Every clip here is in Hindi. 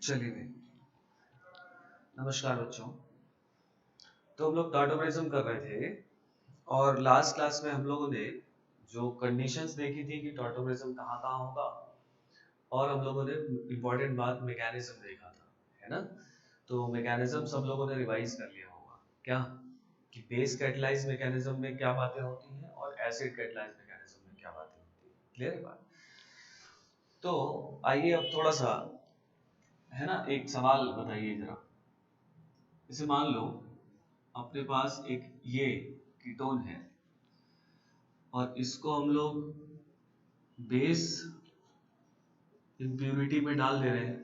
चलिए भाई, नमस्कार बच्चों। तो हम लोग टॉटोमेरिज्म कर रहे थे और लास्ट क्लास में हम लोगों ने जो कंडीशंस देखी थी कि टॉटोमेरिज्म कहाँ कहाँ होगा, और हम लोगों ने इम्पोर्टेंट बात मैकेनिज्म देखा था, है ना। तो मैकेनिज्म सब लोगों ने रिवाइज कर लिया होगा क्या, कि बेस कैटलाइज मैकेनिज्म में क्या बातें होती हैं और एसिड कैटलाइज मैकेनिज्म में क्या बातें होती हैं। क्लियर है बात। तो आइए अब थोड़ा सा, है ना, एक सवाल बताइए जरा। इसे मान लो अपने पास एक ये कीटोन है और इसको हम लोग बेस इम्प्यूरिटी में डाल दे रहे हैं।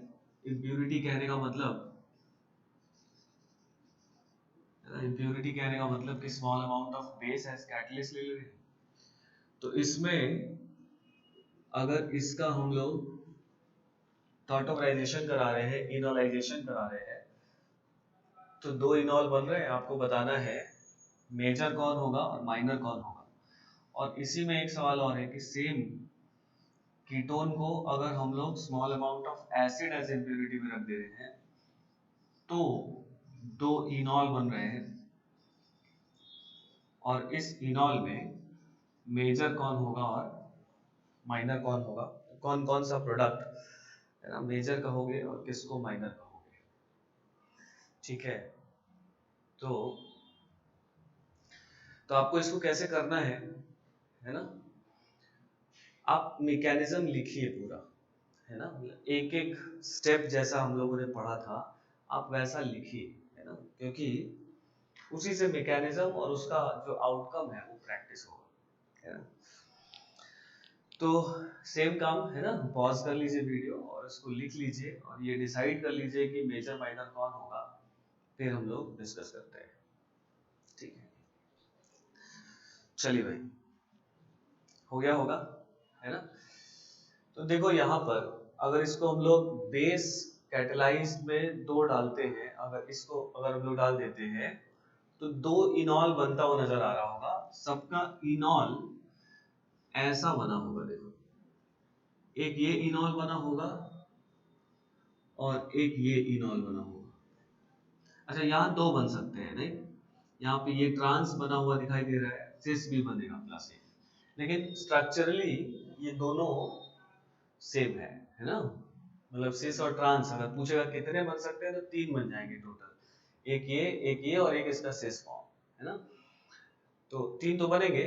इम्प्यूरिटी कहने का मतलब, इम्प्यूरिटी कहने का मतलब कि small amount of base as catalyst ले रहे हैं। तो इसमें अगर इसका हम लोग टॉटोमराइजेशन करा रहे हैं, इनोलाइजेशन करा रहे हैं, तो दो इनॉल बन रहे हैं। आपको बताना है मेजर कौन होगा और माइनर कौन होगा। और इसी में एक सवाल और है कि सेम कीटोन को अगर हम लोग small amount of acid as impurity में रख दे रहे हैं तो दो इनॉल बन रहे हैं, और इस इनॉल में मेजर कौन होगा और माइनर कौन होगा। कौन कौन सा प्रोडक्ट, है ना, मेजर कहोगे और किसको माइनर कहोगे। ठीक है। तो आपको इसको कैसे करना है ना। आप मैकेनिज्म लिखिए पूरा, है ना, एक एक स्टेप जैसा हम लोगों ने पढ़ा था आप वैसा लिखिए, है ना, क्योंकि उसी से मैकेनिज्म और उसका जो आउटकम है वो प्रैक्टिस होगा, है ना। तो सेम काम, है ना, पॉज कर लीजिए वीडियो और इसको लिख लीजिए और ये डिसाइड कर लीजिए कि मेजर माइनर कौन होगा, फिर हम लोग डिस्कस करते हैं। ठीक है, चलिए भाई, हो गया होगा, है ना। तो देखो यहाँ पर अगर इसको हम लोग बेस कैटलाइज में दो डालते हैं, अगर इसको अगर हम लोग डाल देते हैं तो दो इनॉल बनता हुआ नजर आ रहा होगा। सबका इनॉल ऐसा बना होगा, देखो एक ये इनॉल बना होगा और एक ये इनॉल बना होगा। अच्छा, यहाँ दो बन सकते हैं, नहीं, यहाँ पे ये ट्रांस बना हुआ दिखाई दे रहा है, सिस भी बनेगा प्लस एक, लेकिन स्ट्रक्चरली ये दोनों सेम है ना। मतलब सिस और ट्रांस अगर पूछेगा कितने बन सकते हैं तो तीन बन जाएंगे टोटल, एक ये और एक इसका सिस फॉर्म, है ना। तो तीन तो बनेंगे,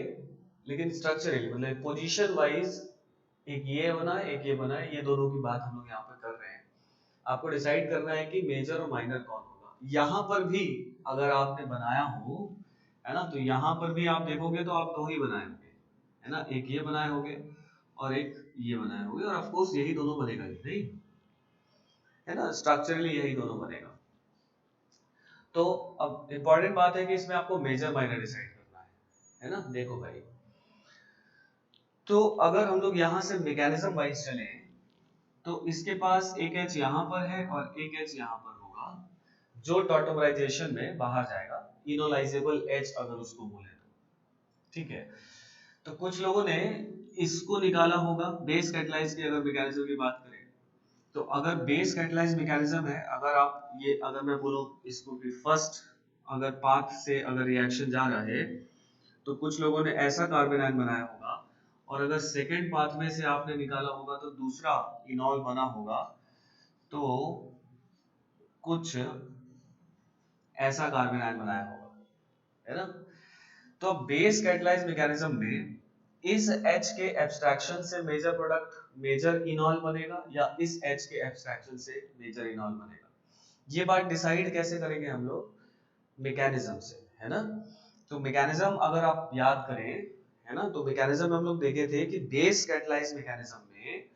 लेकिन स्ट्रक्चरली मतलब पोजीशन वाइज एक ये बना है एक ये बना है, ये दोनों की बात हम लोग यहाँ पे कर रहे हैं। आपको डिसाइड करना है कि मेजर और माइनर कौन होगा। यहाँ पर भी अगर आपने बनाया हो, है ना, तो यहाँ पर भी आप देखोगे तो आप दो ही बनाए होंगे, है ना, एक ये बनाए होंगे और एक ये बनाए होंगे, और ऑफ कोर्स यही दोनों बनेगा ही, नहीं, है ना, स्ट्रक्चरली यही दोनों बनेगा। तो अब इंपॉर्टेंट बात है कि इसमें आपको मेजर माइनर डिसाइड करना है ना। देखो भाई, तो अगर हम लोग यहाँ से मैकेनिज्म वाइज चले तो इसके पास एक एच यहाँ पर है और एक एच यहाँ पर होगा, जो टॉटोमराइजेशन में बाहर जाएगा, इनोलाइजेबल एच अगर उसको बोले तो। ठीक है, तो कुछ लोगों ने इसको निकाला होगा बेस कैटलाइज की अगर मैकेनिज्म की बात करें। तो अगर बेस कैटलाइज मैकेनिज्म है, अगर आप ये अगर मैं बोलूं इसको कि फर्स्ट अगर पाथ से अगर रिएक्शन जा रहा है तो कुछ लोगों ने ऐसा कार्बन आयन बनाया होगा, और अगर सेकेंड पाथ में से आपने निकाला होगा तो दूसरा इनॉल बना होगा, तो कुछ ऐसा कार्बन आयन बनाया होगा, है ना। तो बेस कैटलाइज मैकेनिज्म में इस H के एब्स्ट्रैक्शन से मेजर प्रोडक्ट मेजर इनॉल बनेगा या इस H के एब्स्ट्रैक्शन से मेजर इनॉल बनेगा। ये बात डिसाइड कैसे करेंगे हम लोग, मैकेनिज्म से, है ना। तो मैकेनिज्म अगर आप याद करें, है ना, तो मैकेनिज्म में हम लोग देखे थे कि बेस कैटलाइज मैकेनिज्म में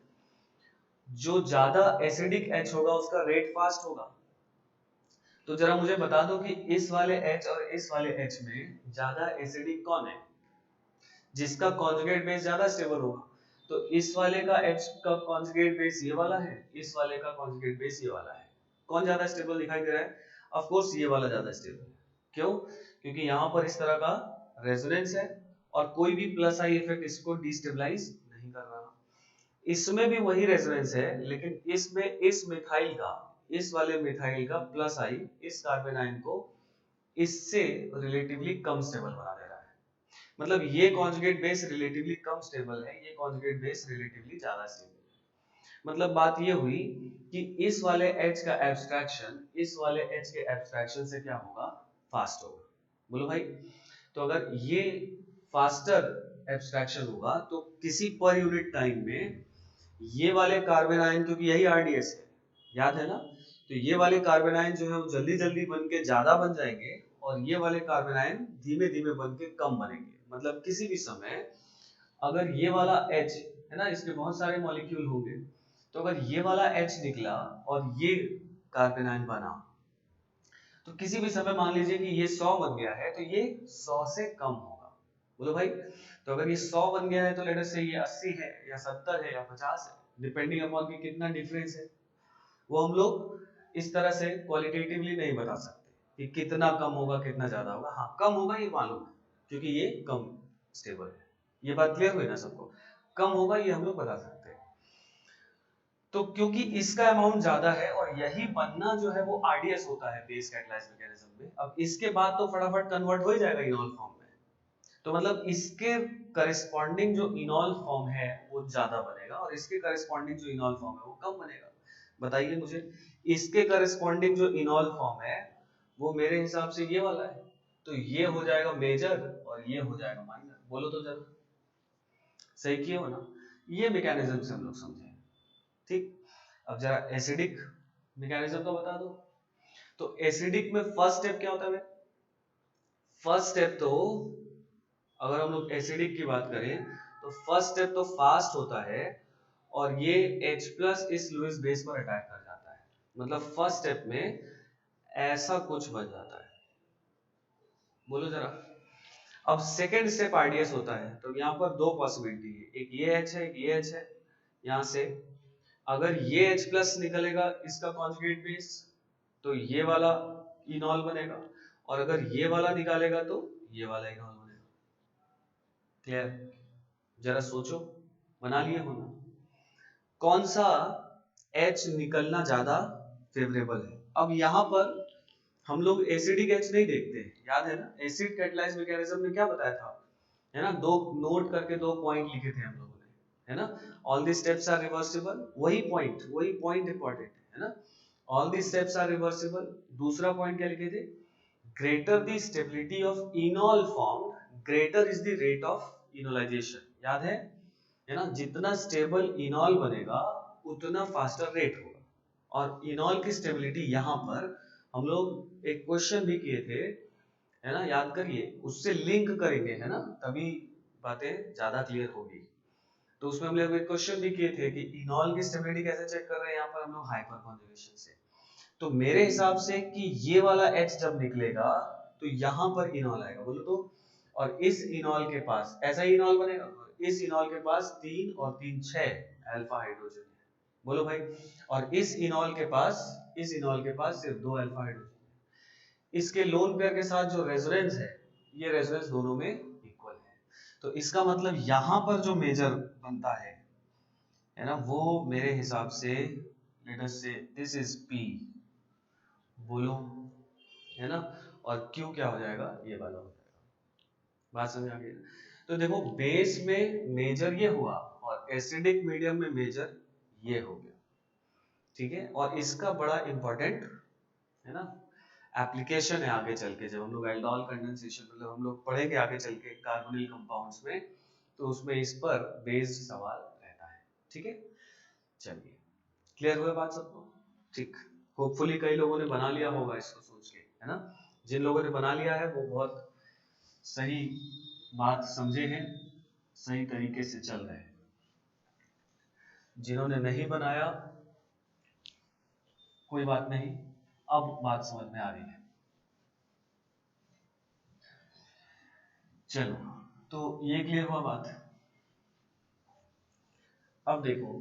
जो ज्यादा एसिडिक H होगा उसका रेट फास्ट होगा। तो जरा मुझे बता दो कि इस वाले H और इस वाले H में ज्यादा एसिडिक कौन है, जिसका कॉन्जुगेट बेस ज्यादा स्टेबल होगा। तो इस वाले का H का कॉन्जुगेट बेस ये वाला है, इस वाले का कॉन्जुगेट बेस ये वाला है। कौन ज्यादा स्टेबल दिखाई दे रहा है, ऑफ कोर्स ये वाला ज्यादा स्टेबल है। क्यों, क्योंकि यहाँ पर इस तरह का रेजोनेंस है और कोई भी प्लस आई इफेक्ट इसको डिस्टेबलाइज नहीं कर रहा। इसमें भी वही रेजोनेंस है, लेकिन इसमें इस मिथाइल का इस वाले मिथाइल का प्लस आई इस कार्बन आयन को इससे रिलेटिवली कम स्टेबल बना दे रहा है। मतलब ये कॉन्जुगेट बेस रिलेटिवली कम स्टेबल है, ये कॉन्जुगेट बेस रिलेटिवली ज्यादा स्टेबल है। मतलब बात ये हुई कि इस वाले H का एब्स्ट्रैक्शन इस वाले H के एब्स्ट्रैक्शन से क्या होगा, फास्ट होगा। बोलो भाई, तो अगर ये फास्टर एब्स्ट्रैक्शन होगा तो किसी पर यूनिट टाइम में ये वाले कार्बन आयन, क्योंकि यही आरडीएस है, याद है ना, तो ये वाले कार्बन आयन जो है वो जल्दी जल्दी बन के ज्यादा बन जाएंगे और ये वाले कार्बन आयन धीमे धीमे बन के कम बनेंगे। मतलब किसी भी समय अगर ये वाला H है ना, इसके बहुत सारे मॉलिक्यूल होंगे, तो अगर ये वाला H निकला और ये कार्बन आयन बना, तो किसी भी समय मान लीजिए कि ये 100 बन गया है तो ये 100 से कम होगा। बोलो भाई, तो अगर ये 100 बन गया है तो लेट अस से ये 80 है या 70 है या 50 है, डिपेंडिंग अपॉन कि कितना डिफरेंस है। वो हम लोग इस तरह से क्वालिटेटिवली नहीं बता सकते कि कितना कम होगा कितना ज्यादा होगा। हाँ, कम होगा ये मालूम है क्योंकि ये कम स्टेबल है। ये बात क्लियर हुई ना सबको, कम होगा ये हम लोग बता सकते हैं। तो क्योंकि इसका अमाउंट ज्यादा है और यही बनना जो है वो आरडीएस होता है बेस कैटालाइज मैकेनिज्म में, अब इसके बाद तो फटाफट कन्वर्ट हो ही जाएगा इनॉल फॉर्म में। तो मतलब इसके करस्पॉन्डिंग जो इनॉल फॉर्म है वो ज्यादा बनेगा और इसके करस्पॉन्डिंग जो इनॉल फॉर्म है वो कम बनेगा। बताइए मुझे, इसके करस्पॉन्डिंग जो इनॉल फॉर्म है वो मेरे हिसाब से ये वाला है, तो ये हो जाएगा मेजर और ये हो जाएगा माइनर। बोलो तो जरा, सही किए हो ना? ये मैकेनिज्म से हम लोग समझे, ठीक। अब जरा एसिडिक मैकेनिज्म का बता दो। तो एसिडिक में फर्स्ट स्टेप क्या होता है? फर्स्ट स्टेप तो अगर हम लोग एसिडिक की बात करें तो फर्स्ट स्टेप तो फास्ट होता है और ये H प्लस इस लुईस बेस पर अटैक कर जाता है। मतलब फर्स्ट स्टेप में ऐसा कुछ बन जाता है। बोलो जरा। अब सेकेंड स्टेप आरडीएस होता है, तो यहाँ पर दो पॉसिबिलिटी है, एक ये H है, एक ये H है। यहाँ से अगर ये H प्लस निकलेगा इसका कॉन्जुगेट बेस तो ये वाला इनॉल बनेगा, और अगर ये वाला निकालेगा तो ये वाला इनॉल बनेगा। क्लियर? जरा सोचो, बना लिए हो ना? कौन सा H निकलना ज्यादा फेवरेबल है? अब यहाँ पर हम लोग एसिडिक H नहीं देखते, याद है ना? एसिड कैटालाइज मैकेनिज्म में क्या बताया था, है ना? दो नोट करके दो पॉइंट लिखे थे हम लोगों ने, है ना? All the steps are reversible, वही पॉइंट इंपॉर्टेंट है ना? All the steps are reversible. दूसरा पॉइंट क्या लिखे थे? Greater the stability of enol form, greater is the rate of enolization. याद है ना? जितना स्टेबल इनॉल बनेगा उतना फास्टर रेट होगा। और इनॉल की स्टेबिलिटी यहाँ पर हम लोग एक क्वेश्चन भी किए थे, है ना? याद करिए, उससे लिंक करेंगे, है ना? तभी बातें ज्यादा क्लियर होगी। तो उसमें हम लोग एक क्वेश्चन भी किए थे कि इनॉल की स्टेबिलिटी कैसे चेक कर रहे हैं यहाँ पर हम लोग, हाइपर कॉन्जुगेशन से। तो मेरे हिसाब से कि ये वाला H जब निकलेगा तो यहाँ पर इनॉल आएगा। बोलो तो। और इस इनॉल के पास ऐसा ही इनॉल बनेगा, इस इनॉल के पास 3 और 3 6 अल्फा हाइड्रोजन है। बोलो भाई। और इस इनॉल के पास सिर्फ 2 अल्फा हाइड्रोजन। इसके लोन पेयर के साथ जो रेजोनेंस है, ये रेजोनेंस दोनों में इक्वल है। तो इसका मतलब यहाँ पर जो मेजर बनता है ना, वो मेरे हिसाब से लेट अस से दिस इज P। बोलो, है ना? और Q क्या हो जाएगा? ये वाला हो जाएगा। बात समझ आ गई? तो देखो, बेस में मेजर ये हुआ और एसिडिक मीडियम में मेजर ये हो गया, ठीक है? और इसका बड़ा इंपॉर्टेंट, है ना, एप्लीकेशन है आगे चल के, जब हम लोग एल्डोल कंडेंसेशन, मतलब हम लोग पढ़ेंगे आगे चल के कार्बोनिल कंपाउंड्स में, तो उसमें इस पर बेस्ड सवाल रहता है, ठीक है? चलिए, क्लियर हुआ बात सबको? ठीक। होपफुली कई लोगों ने बना लिया होगा इसको सोच के, है ना? जिन लोगों ने बना लिया है वो बहुत सही बात समझे हैं, सही तरीके से चल रहे हैं। जिन्होंने नहीं बनाया कोई बात नहीं, अब बात समझ में आ रही है। चलो, तो ये क्लियर हुआ बात। अब देखो,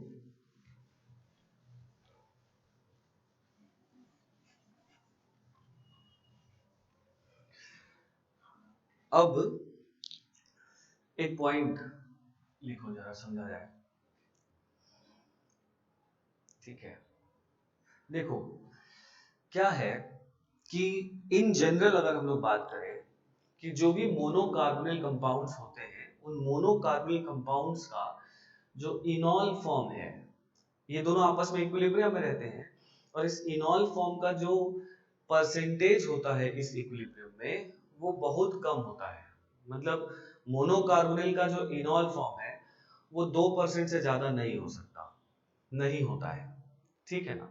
अब एक पॉइंट लिखो जरा, समझा जाए, ठीक है? देखो, क्या है कि इन जनरल अगर हम लोग बात करें कि जो भी मोनोकार्बोनिल कंपाउंड्स होते हैं, उन मोनोकार्बोनिल कंपाउंड्स का जो इनॉल फॉर्म है, ये दोनों आपस में इक्विलिब्रियम में रहते हैं, और इस इनॉल फॉर्म का जो परसेंटेज होता है इस इक्विलिब्रियम में, वो बहुत कम होता है। मतलब मोनोकार्बोनिल का जो इनॉल फॉर्म है वो 2% से ज्यादा नहीं हो सकता, नहीं होता है, ठीक है ना।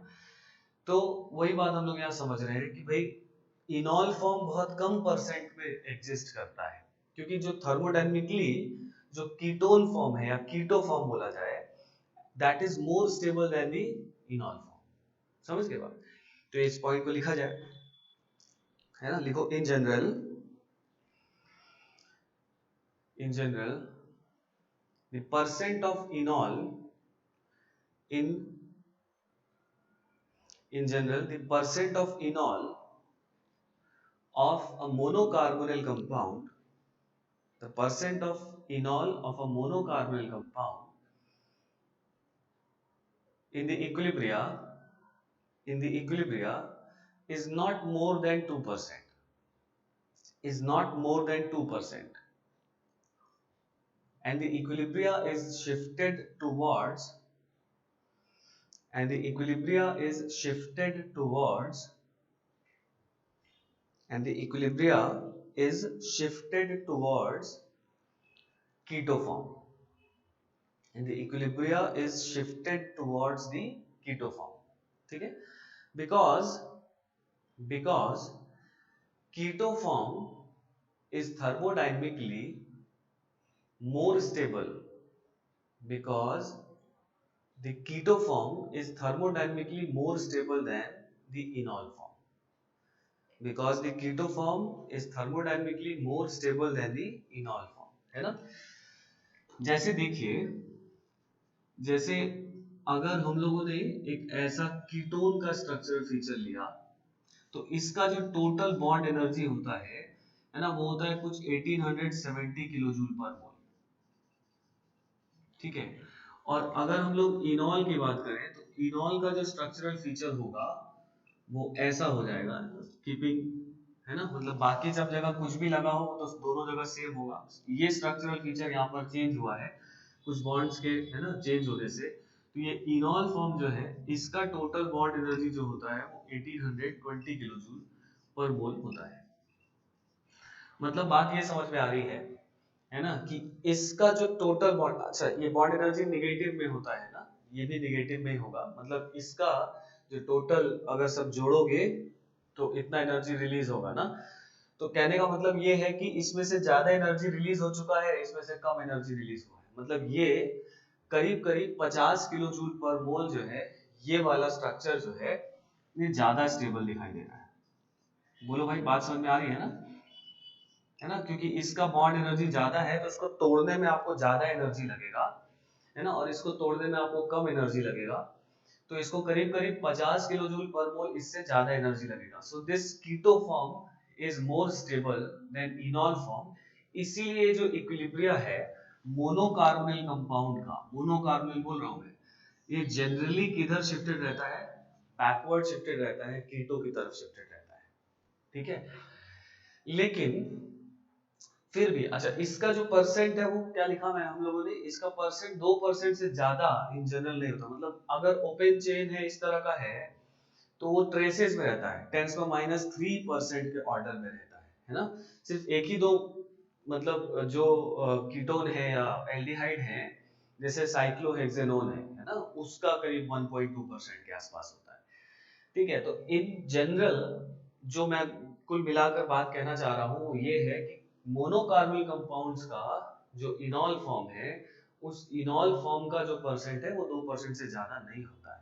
तो वही बात हम लोग यहाँ समझ रहे हैं कि भाई इनॉल फॉर्म बहुत कम परसेंट में एग्जिस्ट करता है, क्योंकि जो थर्मोडायनेमिकली जो कीटोन फॉर्म है या कीटो फॉर्म बोला जाए, that is more stable then the इनॉल form. समझ गए बात? तो इस पॉइंट को लिखा जाए, है ना, लिखो in general the percent of इनॉल in general the percent of enol of a monocarbonyl compound, the percent of enol of a monocarbonyl compound in the equilibria is not more than 2%, is not more than 2%, and the equilibria is shifted towards and the equilibria is shifted towards and the equilibria is shifted towards keto form, and the equilibria is shifted towards the keto form, ठीक है, because keto form is thermodynamically more stable, because the keto form is thermodynamically more stable than the enol form, because the keto form is thermodynamically more stable than the enol form, है ना। जैसे देखिए, जैसे अगर हम लोगों ने एक ऐसा कीटोन का स्ट्रक्चरल फीचर लिया, तो इसका जो टोटल बॉन्ड एनर्जी होता है ना, वो होता है कुछ 1870 किलो जूल पर मोल, ठीक है। और अगर हम लोग इनॉल की बात करें तो इनॉल का जो स्ट्रक्चरल फीचर होगा वो ऐसा हो जाएगा, कीपिंग, है ना, मतलब बाकी सब जगह कुछ भी लगा हो तो दोनों जगह सेम होगा, ये स्ट्रक्चरल फीचर यहाँ पर चेंज हुआ है कुछ बॉन्ड्स के, है ना, चेंज होने से। तो ये इनॉल फॉर्म जो है, इसका टोटल बॉन्ड एनर्जी जो होता है वो 1820 किलो जूल पर मोल होता है। मतलब बात ये समझ में आ रही है ना, कि इसका जो टोटल बॉन्ड, अच्छा ये बॉन्ड एनर्जी निगेटिव में होता है ना, ये भी निगेटिव में ही होगा, मतलब इसका जो टोटल अगर सब जोड़ोगे तो इतना एनर्जी रिलीज होगा ना। तो कहने का मतलब ये है कि इसमें से ज्यादा एनर्जी रिलीज हो चुका है, इसमें से कम एनर्जी रिलीज हुआ है, मतलब ये करीब करीब 50 किलो जूल पर मोल जो है, ये वाला स्ट्रक्चर जो है ये ज्यादा स्टेबल दिखाई दे रहा है। बोलो भाई, बात समझ में आ रही है ना, है ना, क्योंकि इसका बॉन्ड एनर्जी ज्यादा है तो इसको तोड़ने में आपको ज्यादा एनर्जी लगेगा, है ना, और इसको तोड़ने में आपको कम एनर्जी लगेगा, तो इसको करीब करीब 50 किलो जूल पर मोल इससे ज्यादा एनर्जी लगेगा। So this keto form is more stable than enol form. इसीलिए जो इक्विलिब्रिया है मोनोकार्बोनिल कंपाउंड का, मोनोकार्बोनिल बोल रहा हूं मैं, ये जनरली किधर शिफ्टेड रहता है, बैकवर्ड शिफ्टेड रहता है, कीटो की तरफ शिफ्टेड रहता है, ठीक है। लेकिन फिर भी अच्छा, इसका जो परसेंट है वो क्या लिखा मैं हम लोगों ने, इसका परसेंट 2% से ज्यादा इन जनरल नहीं होता, मतलब अगर ओपन चेन है इस तरह का है तो वो ट्रेसेस में रहता है, 10⁻³ % के ऑर्डर में रहता है ना। सिर्फ एक ही दो, मतलब जो कीटोन है या एल्डिहाइड है, जैसे साइक्लोहेक्सेनोन है ना, उसका करीब 1.2% के आसपास होता है, ठीक है। तो इन जनरल जो मैं कुल मिलाकर बात कहना चाह रहा हूँ वो ये है कि मोनोकार्बोनिल कंपाउंड्स का जो इनॉल फॉर्म है, उस इनॉल फॉर्म का जो परसेंट है वो 2% से ज्यादा नहीं होता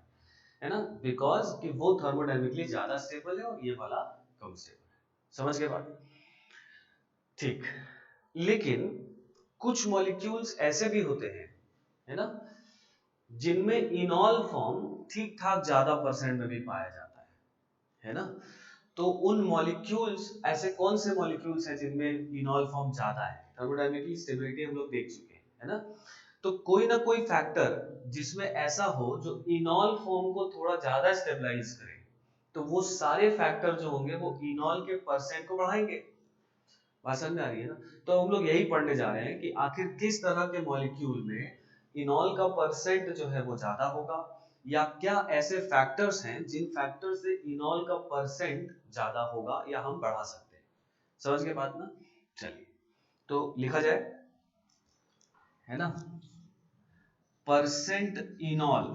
है ना, बिकॉज कि वो थर्मोडायनेमिकली ज्यादा स्टेबल है और ये वाला कम स्टेबल है। समझ गए बात? ठीक। लेकिन कुछ मॉलिक्यूल्स ऐसे भी होते हैं, है ना, जिनमें इनॉल फॉर्म ठीक ठाक ज्यादा परसेंट में भी पाया जाता है ना। तो उन मॉलिक्यूल्स, ऐसे कौन से मॉलिक्यूल्स हैं जिनमें इनॉल फॉर्म ज्यादा है, थर्मोडायनेमिक स्टेबिलिटी हम लोग देख चुके हैं, है ना। तो कोई ना कोई फैक्टर जिसमें ऐसा हो जो इनॉल फॉर्म को थोड़ा ज्यादा स्टेबलाइज करे, तो वो सारे फैक्टर जो होंगे वो इनॉल के परसेंट को बढ़ाएंगे। बात समझ में आ रही है ना? तो हम लोग यही पढ़ने जा रहे हैं कि आखिर किस तरह के मॉलिक्यूल में इनॉल का परसेंट जो है वो ज्यादा होगा, या क्या ऐसे फैक्टर्स हैं जिन फैक्टर से इनॉल का परसेंट ज्यादा होगा या हम बढ़ा सकते हैं। समझ गए बात ना? चलिए तो लिखा जाए, है ना, परसेंट इनॉल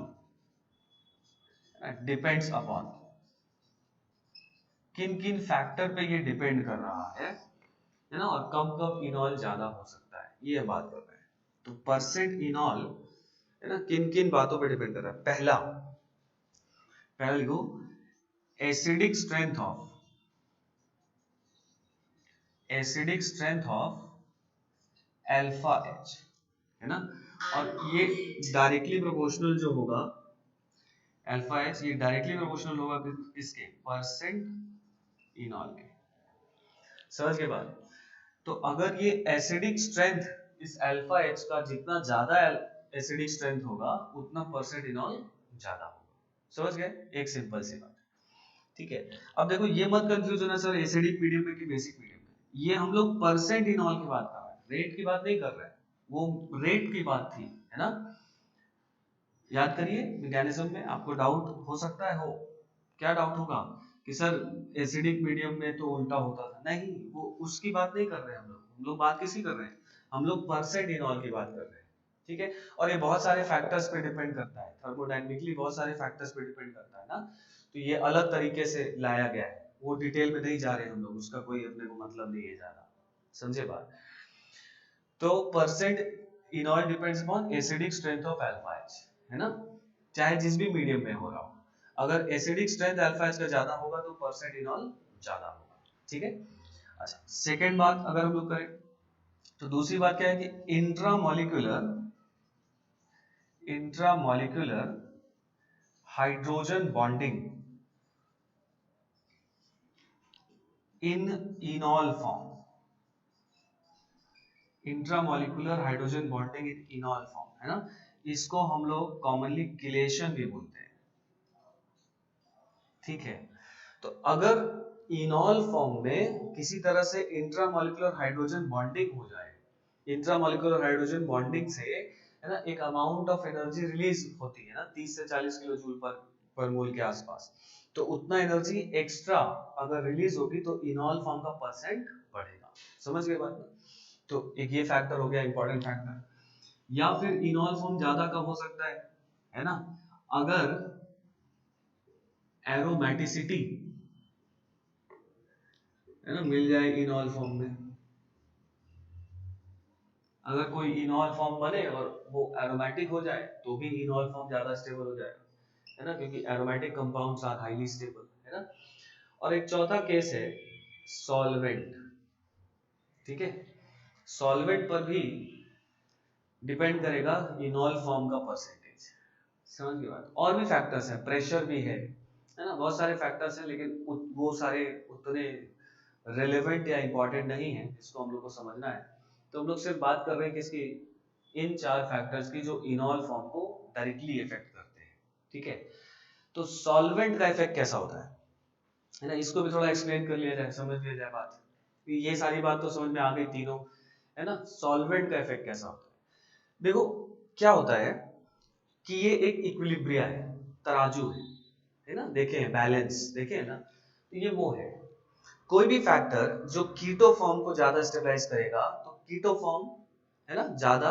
डिपेंड्स अपॉन, किन किन फैक्टर पे ये डिपेंड कर रहा है ना, और कब कब इनॉल ज्यादा हो सकता है, ये बात कर रहे हैं। तो परसेंट इनॉल है ना किन किन बातों पे डिपेंड कर रहा है। पहला लिखो, acidic strength of alpha H, है ना, और ये डायरेक्टली प्रोपोर्शनल जो होगा अल्फा एच, ये डायरेक्टली प्रोपोर्शनल होगा किसके, परसेंट इनॉल के। समझ के बाद, तो अगर ये एसिडिक स्ट्रेंथ इस अल्फा एच का जितना ज्यादा एसिडिक स्ट्रेंथ होगा उतना परसेंट इनॉल ज्यादा होगा। समझ गए? एक सिंपल सी बात, ठीक है। अब देखो ये मत कंफ्यूज होना सर एसिडिक मीडियम में कि बेसिक मीडियम में, ये हम लोग परसेंट इनॉल की बात कर रहे हैं, रेट की बात नहीं कर रहे हैं, वो रेट की बात थी, है ना। याद करिए मैकेनिज्म में आपको डाउट हो सकता है, हो क्या डाउट होगा कि सर एसिडिक मीडियम में तो उल्टा होता था, नहीं वो उसकी बात नहीं कर रहे हैं हम लोग बात किसकी कर रहे हैं, हम लोग परसेंट इनॉल की बात कर रहे हैं, ठीक है। और ये बहुत सारे फैक्टर्स पे डिपेंड करता है, थर्मोडायनेमिकली बहुत सारे फैक्टर्स पे डिपेंड करता है ना, तो ये अलग तरीके से लाया गया है, वो डिटेल में नहीं जा रहे हम लोग, उसका कोई अपने को मतलब नहीं है ज्यादा, समझे बात। तो percent इनॉल depends upon acidic strength of alpha H, है ना, चाहे जिस भी मीडियम में हो रहा हो, अगर एसिडिक स्ट्रेंथ अल्फा एच का ज्यादा होगा तो परसेंट इनॉल ज्यादा होगा, ठीक है। अच्छा सेकंड बात अगर हम लोग करें तो दूसरी बात क्या है कि intramolecular hydrogen bonding in इनॉल form, intramolecular hydrogen bonding in इनॉल form, है ना, इसको हम लोग कॉमनली किलेशन भी बोलते हैं, ठीक है। तो अगर इनॉल फॉर्म में किसी तरह से इंट्रामॉलिक्यूलर हाइड्रोजन बॉन्डिंग हो जाए, इंट्रामॉलिक्यूलर हाइड्रोजन बॉन्डिंग से है ना एक अमाउंट ऑफ एनर्जी रिलीज होती है ना 30 से 40 किलो जूल पर मोल के आसपास, तो उतना एनर्जी एक्स्ट्रा अगर रिलीज होगी तो इनॉल फॉर्म का परसेंट बढ़ेगा। समझ गए बात ना? तो एक ये फैक्टर हो गया इंपॉर्टेंट फैक्टर। या फिर इनॉल फॉर्म ज्यादा कब हो सकता है ना, अगर एरोमेटिसिटी है ना मिल जाए इनॉल फॉर्म में, अगर कोई इनॉल फॉर्म बने और वो एरोमेटिक हो जाए तो भी इनॉल फॉर्म ज्यादा स्टेबल हो जाएगा, है ना, क्योंकि aromatic compounds are highly stable, है ना। और एक चौथा केस है सॉल्वेंट, ठीक है, सॉल्वेंट पर भी डिपेंड करेगा इनॉल फॉर्म का परसेंटेज। समझ गए बात। और भी फैक्टर्स हैं, प्रेशर भी है ना, बहुत सारे फैक्टर्स हैं, लेकिन वो सारे उतने रेलेवेंट या इंपॉर्टेंट नहीं है जिसको हम लोग को समझना है। तो हम लोग सिर्फ बात कर रहे हैं किसकी, इन चार फैक्टर्स की जो इनॉल फॉर्म को डायरेक्टली इफेक्ट करते हैं, ठीक है। तो सॉल्वेंट का इफेक्ट कैसा होता है ना, इसको भी थोड़ा एक्सप्लेन कर लिया जाए, समझ लिया जाए बात। ये सारी बात तो समझ में आ गई तीनों, है ना। सॉल्वेंट का इफेक्ट कैसा होता है, देखो क्या होता है कि ये एक इक्विलिब्रिया है, तराजू है ना, देखे हैं बैलेंस, देखे हैं ना, तो ये वो है, कोई भी फैक्टर जो कीटो फॉर्म को ज्यादा स्टेबलाइज करेगा तो कीटो फॉर्म है ना ज्यादा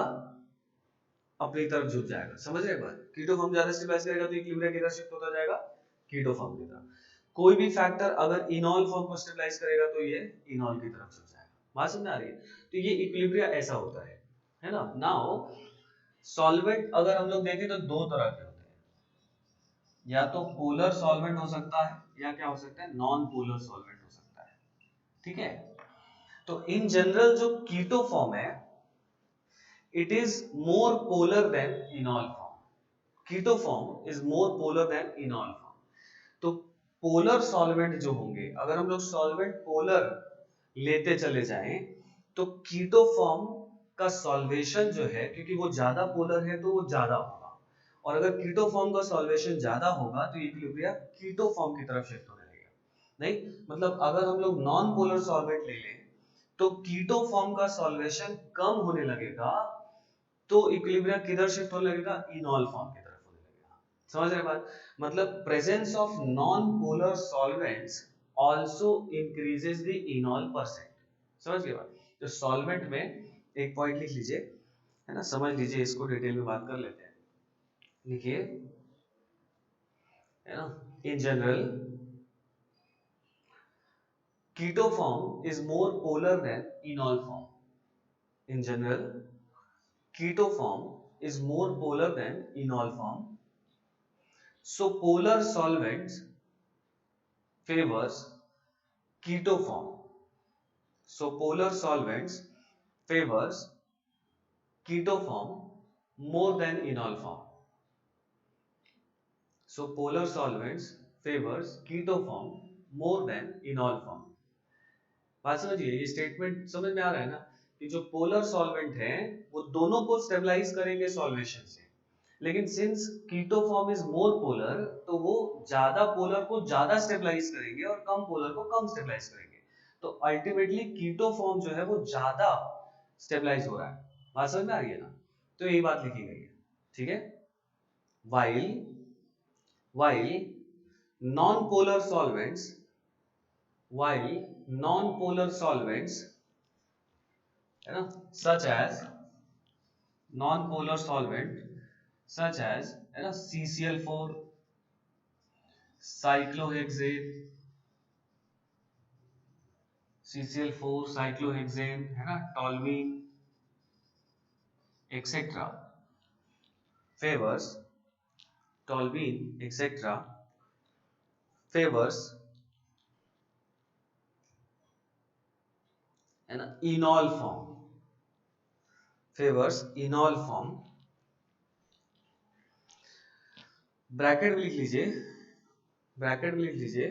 अपनी तरफ झुक जाएगा। समझ रहे बात, कीटो फॉर्म ज्यादा स्टेबलाइज करेगा तो इक्विलिब्रिया की तरफ शिफ्ट होता जाएगा कीटो फॉर्म की तरफ। कोई भी फैक्टर अगर इनॉल फॉर्म को स्टेबलाइज करेगा तो ये इनॉल की तरफ झुक जाएगा। बात समझ आ रही है? तो ये इक्विलिब्रिया ऐसा होता है ना। नाउ सॉल्वेंट अगर हम लोग देखें तो दो तरह के होते हैं, या तो पोलर सॉल्वेंट हो सकता है या क्या हो सकता है, नॉन पोलर सॉल्वेंट हो सकता है, ठीक है। तो इन जनरल जो कीटो फॉर्म है it is more polar than enol form, keto form is more polar than enol form. तो पोलर सॉल्वेंट जो होंगे, अगर हम लोग सॉल्वेंट पोलर लेते चले जाएं तो कीटो फॉर्म का सॉल्वेशन जो है, क्योंकि वो ज्यादा पोलर है तो वो ज्यादा होगा, और अगर कीटो फॉर्म का सॉल्वेशन ज्यादा होगा तो इक्विलिब्रिया कीटो फॉर्म की तरफ शिफ्ट होगा। नहीं, मतलब अगर हम लोग नॉन पोलर सॉल्वेंट ले लें तो कीटो फॉर्म का सॉल्वेशन कम होने लगेगा, तो इक्विलिब्रियम किधर शिफ्ट होने लगेगा, इनॉल फॉर्म की तरफ होने लगेगा। समझ रहे बात, मतलब presence of non polar solvents also increases the इनॉल percent. समझ गए बात, तो सॉल्वेंट में एक पॉइंट लिख लीजिए, है ना, समझ लीजिए, इसको डिटेल में बात कर लेते हैं। लिखिए, है ना, in general keto form is more polar than enol form. In general, keto form is more polar than enol form. So polar solvents favors keto form. So polar solvents favors keto form more than enol form. So polar solvents favors keto form more than enol form. बात समझिए, ये स्टेटमेंट समझ में आ रहा है ना, कि जो पोलर सॉल्वेंट है वो दोनों को स्टेबलाइज करेंगे सॉल्वेशन से, लेकिन since keto form is more polar, तो वो ज्यादा पोलर को ज्यादा स्टेबलाइज करेंगे और कम पोलर को कम स्टेबलाइज करेंगे, तो अल्टीमेटली कीटो फॉर्म जो है वो ज्यादा स्टेबलाइज हो रहा है। बात समझ में आ रही है ना, तो यही बात लिखी गई है, ठीक है। While non-polar solvents while non-polar solvents, है ना, such as non-polar solvent such as, है ना, CCl4, cyclohexane, CCl4, cyclohexane, है ना, toluene, etc. favors, toluene, etc. favors, है ना, enol form, favors enol form, bracket में लिख लीजिए, ब्रैकेट में लिख लीजिए,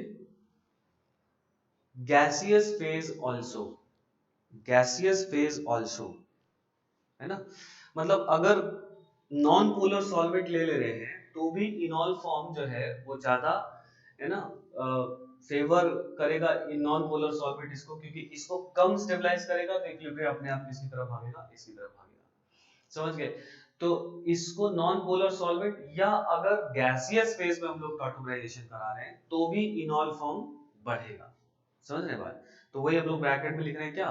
gaseous phase also, gaseous phase also, है ना, मतलब अगर नॉन पोलर सॉल्वेंट ले रहे हैं तो भी इनॉल फॉर्म जो है वो ज्यादा, है ना, फेवर करेगा इन नॉन पोलर सॉल्वेंट इसको, क्योंकि इसको कम स्टेबलाइज करेगा तो इक्विलिब्रियम अपने आप किसकी तरफ भागेगा, इसकी तरफ भागेगा। समझ गए, तो इसको नॉन पोलर सॉल्वेंट, या अगर गैसियस फेज में हम लोग कार्बोनाइजेशन करा रहे हैं तो भी इनॉल फॉर्म बढ़ेगा। समझ रहे बात, तो वही हम लोग ब्रैकेट में लिख रहे हैं क्या,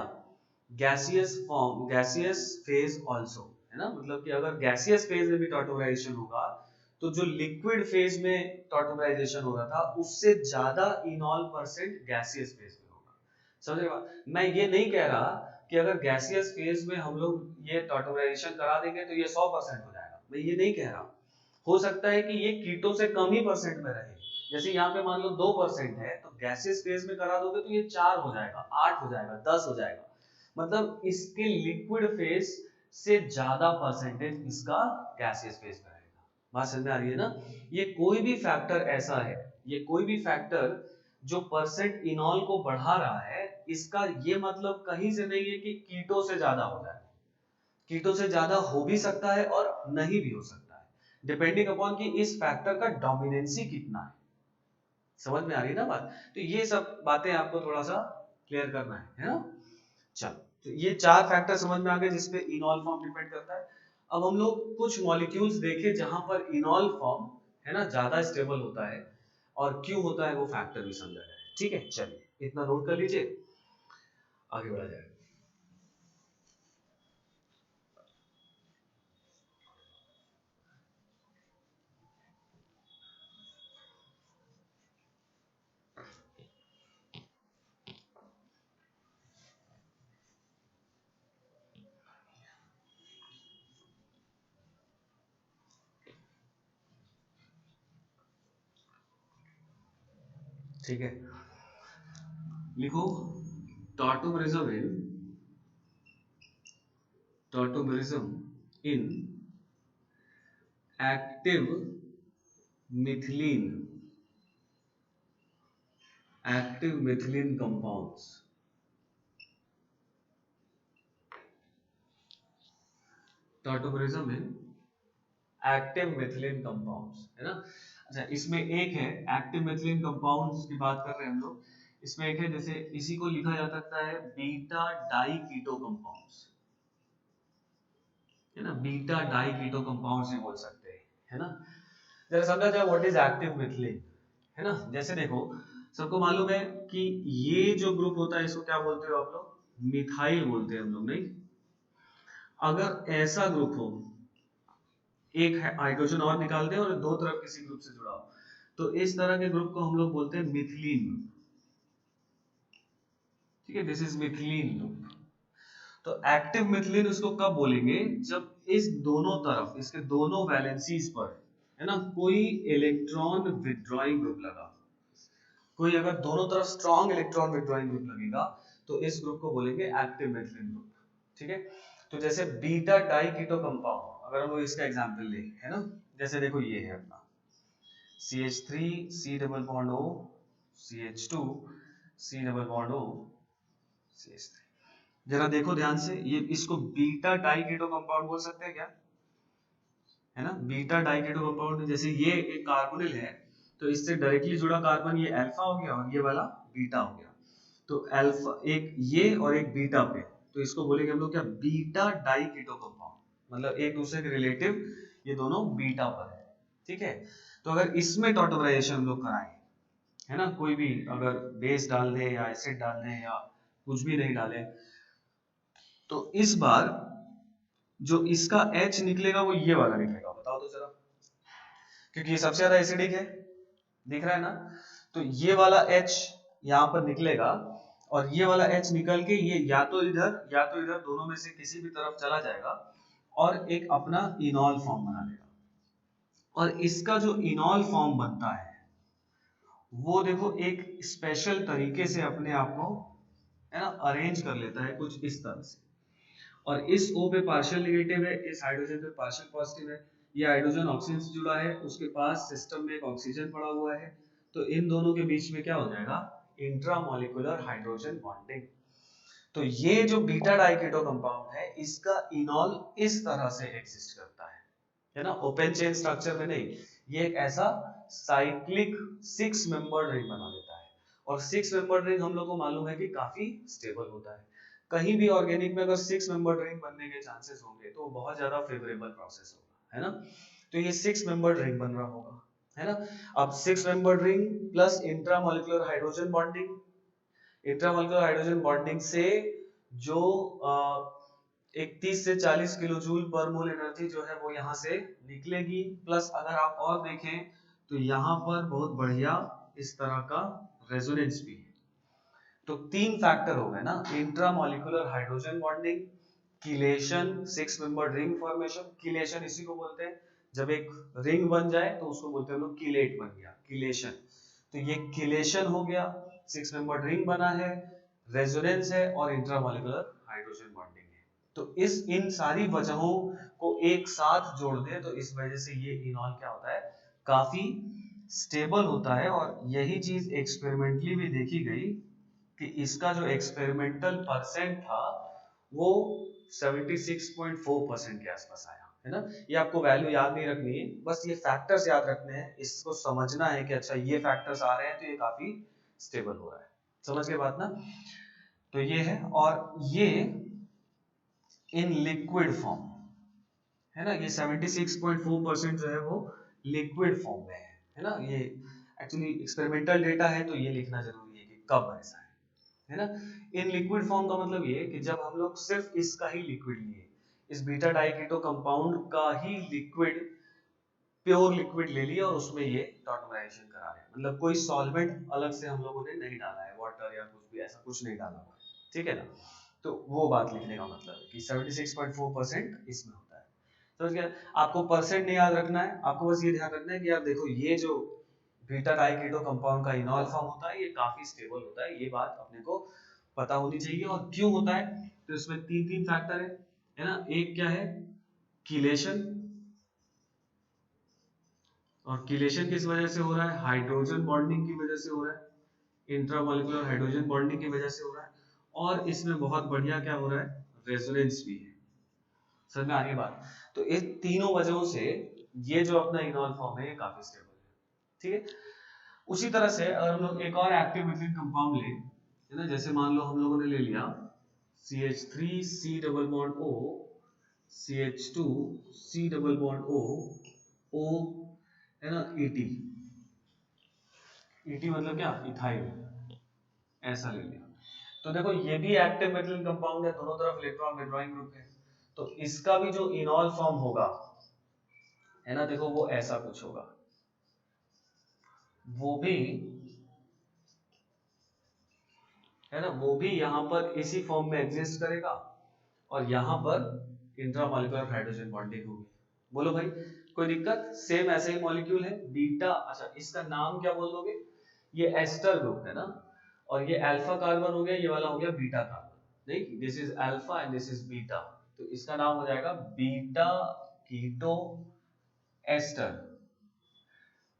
gaseous form, gaseous phase also, है ना, मतलब कि अगर गैसियस फेज में भी टॉटोमराइजेशन होगा तो जो लिक्विड फेज में टॉटोमराइजेशन हो रहा था उससे ज्यादा इनॉल परसेंट गैसियस फेज में होगा। समझ रहे बात, मैं ये नहीं कह रहा कि अगर गैसियस फेज में हम लोग ये टॉटोमराइजेशन करा देंगे तो ये 100% हो जाएगा, मैं ये नहीं कह रहा। हो सकता है कि ये कीटो से कम ही परसेंट में रहे, जैसे यहाँ पे मान लो 2% है तो गैसियस फेज में करा दोगे तो ये 4 हो जाएगा, 8 हो जाएगा, 10 हो जाएगा, मतलब इसके लिक्विड फेज से ज्यादा परसेंटेज इसका गैसियस फेज में रहेगा। बात समझ में आ रही है ना, ये कोई भी फैक्टर ऐसा है, ये कोई भी फैक्टर जो परसेंट इनॉल को बढ़ा रहा है, इसका ये मतलब कहीं से नहीं है कि कीटो से ज्यादा हो जाए, कीटो से ज्यादा हो भी सकता है और नहीं भी हो सकता है, डिपेंडिंग अपॉन कि इस फैक्टर का डोमिनेंसी कितना है। समझ में आ रही है ना बात, तो ये सब बातें आपको थोड़ा सा क्लियर करना है ना। चलो, तो ये 4 फैक्टर समझ में आ गए जिसपे इनॉल फॉर्म डिपेंड करता है। अब हम लोग कुछ मॉलिक्यूल्स देखे जहां पर इनॉल फॉर्म, है ना, ज्यादा स्टेबल होता है, और क्यों होता है वो फैक्टर भी समझा जाए। ठीक है, चलिए इतना नोट कर लीजिए, आगे बढ़ा जाए। ठीक है, लिखो, टॉटोमेरिज्म इन, टॉटोमेरिज्म इन active methylene, active methylene compounds, tautomerism इन एक्टिव मिथिलीन कंपाउंड्स, है ना। अच्छा, इसमें एक है एक्टिव मिथिलीन कंपाउंड्स की बात कर रहे हैं हम लोग, इसमें एक है, जैसे इसी को लिखा जा सकता है बीटा डाई कीटो कंपाउंड्स, है ना, बीटा डाई कीटो कंपाउंड्स भी बोल सकते हैं, है ना। जरा समझा जाए व्हाट इज एक्टिव मिथिलीन, है ना। जैसे देखो, सबको मालूम है कि ये जो ग्रुप होता है इसको क्या बोलते हो आप लोग, मिथाइल बोलते हैं हम लोग, नहीं। अगर ऐसा ग्रुप हो, एक हाइड्रोजन और निकाल दें और दो तरफ किसी ग्रुप से जुड़ा हो, तो इस तरह के ग्रुप को हम लोग बोलते हैं मिथिलीन ग्रुप, ठीक है, दिस इज मिथिलीन ग्रुप। तो एक्टिव मिथिलीन उसको कब बोलेंगे, जब इस दोनों तरफ, इसके दोनों वैलेंसीज पर, है ना, कोई इलेक्ट्रॉन विथड्रॉइंग ग्रुप लगा, कोई अगर दोनों तरफ स्ट्रॉन्ग इलेक्ट्रॉन विथड्रॉइंग ग्रुप लगेगा तो इस ग्रुप को बोलेंगे एक्टिव मेथिलीन ग्रुप, ठीक है। तो जैसे बीटा डाइकीटो कंपाउंड, अगर हम इसका एग्जांपल लें, है ना, जैसे देखो ये है अपना CH3 C double bond O CH2 C double bond O CH3। जरा देखो ध्यान से, ये इसको बीटा डाइकीटो कंपाउंड बोल सकते हैं क्या, है ना, बीटा डाइकीटो कंपाउंड। जैसे ये एक कार्बोनिल है, तो इससे डायरेक्टली जुड़ा कार्बन ये अल्फा हो गया और ये वाला बीटा हो गया, तो अल्फा एक ये और एक बीटा पे, तो इसको बोलेंगे हम लोग क्या, बीटा डाइकीटो कंपाउंड, मतलब एक दूसरे के रिलेटिव ये दोनों बीटा पर है, ठीक है। तो अगर इसमें टॉटोमराइजेशन हम लोग कराएं, है ना, कोई भी अगर बेस डाल दे या एसिड डाल दे या कुछ भी नहीं डाले, तो इस बार जो इसका H निकलेगा वो ये वाला निकलेगा, बताओ तो जरा, क्योंकि ये सबसे ज्यादा एसिडिक है, दिख रहा है ना। तो ये वाला H यहाँ पर निकलेगा और ये वाला H निकल के ये या तो इधर दोनों में से किसी भी तरफ चला जाएगा और एक अपना इनॉल फॉर्म बना लेगा। और इसका जो इनॉल फॉर्म बनता है वो देखो एक स्पेशल तरीके से अपने आप को, है ना, अरेंज कर लेता है कुछ इस तरह से। और इस O पे पार्शियल नेगेटिव है, इस हाइड्रोजन पे पार्शियल पॉजिटिव है, ये हाइड्रोजन ऑक्सीजन से जुड़ा है, उसके पास सिस्टम में एक ऑक्सीजन पड़ा हुआ है, तो इन दोनों के बीच में क्या हो जाएगा, इंट्रामोलिकुलर हाइड्रोजन बॉन्डिंग। तो ये जो बीटा डाइकीटो कंपाउंड है इसका इनॉल इस तरह से एग्जिस्ट करता है ना, ओपन चेन स्ट्रक्चर में नहीं, ये एक ऐसा साइक्लिक 6 मेंबर्ड रिंग बना देता है। और 6 मेंबर्ड रिंग हम लोग को मालूम है कि काफी स्टेबल होता है। कहीं भी ऑर्गेनिक में अगर 6 मेंबर्ड रिंग बनने के चांसेस होंगे तो बहुत ज्यादा फेवरेबल प्रोसेस होगा, है ना। तो ये 6 मेंबर्ड रिंग बन रहा होगा, है ना। अब 6 membered ring plus intramolecular hydrogen bonding, intramolecular hydrogen bonding से जो 31 से 40 किलो जूल पर मोल एनर्जी जो है वो यहाँ से निकलेगी। प्लस अगर आप और देखें तो यहाँ पर बहुत बढ़िया इस तरह का रेजोनेंस भी है। तो तीन फैक्टर हो गए ना, intramolecular hydrogen bonding, chelation, 6 membered ring formation. Chelation इसी को बोलते हैं, जब एक रिंग बन जाए तो उसको बोलते हैं हम लोग किलेट बन गया, किलेशन। तो ये किलेशन हो गया, 6 मेंबर्ड रिंग बना है, रेजोनेंस है और इंट्रामोलिकुलर हाइड्रोजन बॉन्डिंग है। तो इस इन सारी वजहों को एक साथ जोड़ दें तो इस वजह से ये इनॉल क्या होता है, काफी स्टेबल होता है। और यही चीज एक्सपेरिमेंटली भी देखी गई कि इसका जो एक्सपेरिमेंटल परसेंट था वो 76.4% के आसपास आया, है ना। ये आपको वैल्यू याद नहीं रखनी है, बस ये फैक्टर्स याद रखने हैं, इसको समझना है कि अच्छा ये फैक्टर्स आ रहे हैं तो ये काफी स्टेबल हो रहा है। समझ के बात ना। तो ये है, और ये इन लिक्विड फॉर्म, है ना, ये 76.4% जो है वो लिक्विड फॉर्म में है ना। ये एक्चुअली एक्सपेरिमेंटल डेटा है तो ये लिखना जरूरी है कि कब ऐसा है ना। इन लिक्विड फॉर्म का मतलब ये कि जब हम लोग सिर्फ इसका ही लिक्विड लिए, इस बीटा डाइकीटो कंपाउंड का ही लिक्विड, प्योर लिक्विड ले लिया और उसमें ये टॉटमाइजेशन करा रहे हैं, मतलब कोई सॉल्वेंट अलग से हम लोगों ने नहीं डाला है, वाटर या कुछ भी ऐसा कुछ नहीं डाला हुआ है, ठीक है ना। तो वो बात लिखने का मतलब है कि 76.4% इसमें होता है। समझ गया। आपको परसेंट नहीं याद रखना है, आपको बस ये ध्यान रखना है कि यार देखो ये जो बीटा डाइकीटो कंपाउंड का इनॉल फॉर्म होता है ये काफी स्टेबल होता है, ये बात अपने को पता होनी चाहिए। और क्यों होता है, तो इसमें तीन तीन फैक्टर है ना। एक क्या है, किलेशन, और किलेशन किस वजह से हो रहा है, हाइड्रोजन बॉन्डिंग की वजह से हो रहा है, इंट्रामोलिकुलर हाइड्रोजन बॉन्डिंग की वजह से हो रहा है। और इसमें बहुत बढ़िया क्या हो रहा है, रेजोनेंस भी है। समझ में आ रही है बात। तो इन तीनों वजहों से ये जो अपना इनॉल फॉर्म है ये काफी स्टेबल है, ठीक है। उसी तरह से अगर हम लोग एक और एक्टिव मेथिल कंपाउंड ले, है ना, जैसे मान लो हम लोगों ने ले लिया CH3 C double bond O, CH2 C double bond O, O, है ना, ET, ET मतलब क्या, इथाइल, ऐसा ले लिया। तो देखो ये भी एक्टिव मेटल कंपाउंड है, दोनों तरफ इलेक्ट्रॉन विड्रॉइंग ग्रुप है, तो इसका भी जो इनॉल फॉर्म होगा, है ना, देखो वो ऐसा कुछ होगा, वो भी, है ना, वो भी यहाँ पर इसी फॉर्म में एग्जिस्ट करेगा और यहाँ पर इंट्रामॉलिक्यूलर हाइड्रोजन बॉन्डिंग होगी। बोलो भाई कोई दिक्कत? सेम ऐसे ही मॉलिक्यूल है बीटा। अच्छा इसका नाम क्या बोल दोगे? ये एस्टर ग्रुप है ना, और ये अल्फा कार्बन हो गया, ये वाला हो गया बीटा कार्बन। नहीं, this is alpha and this is beta, तो इसका नाम हो जाएगा beta keto ester.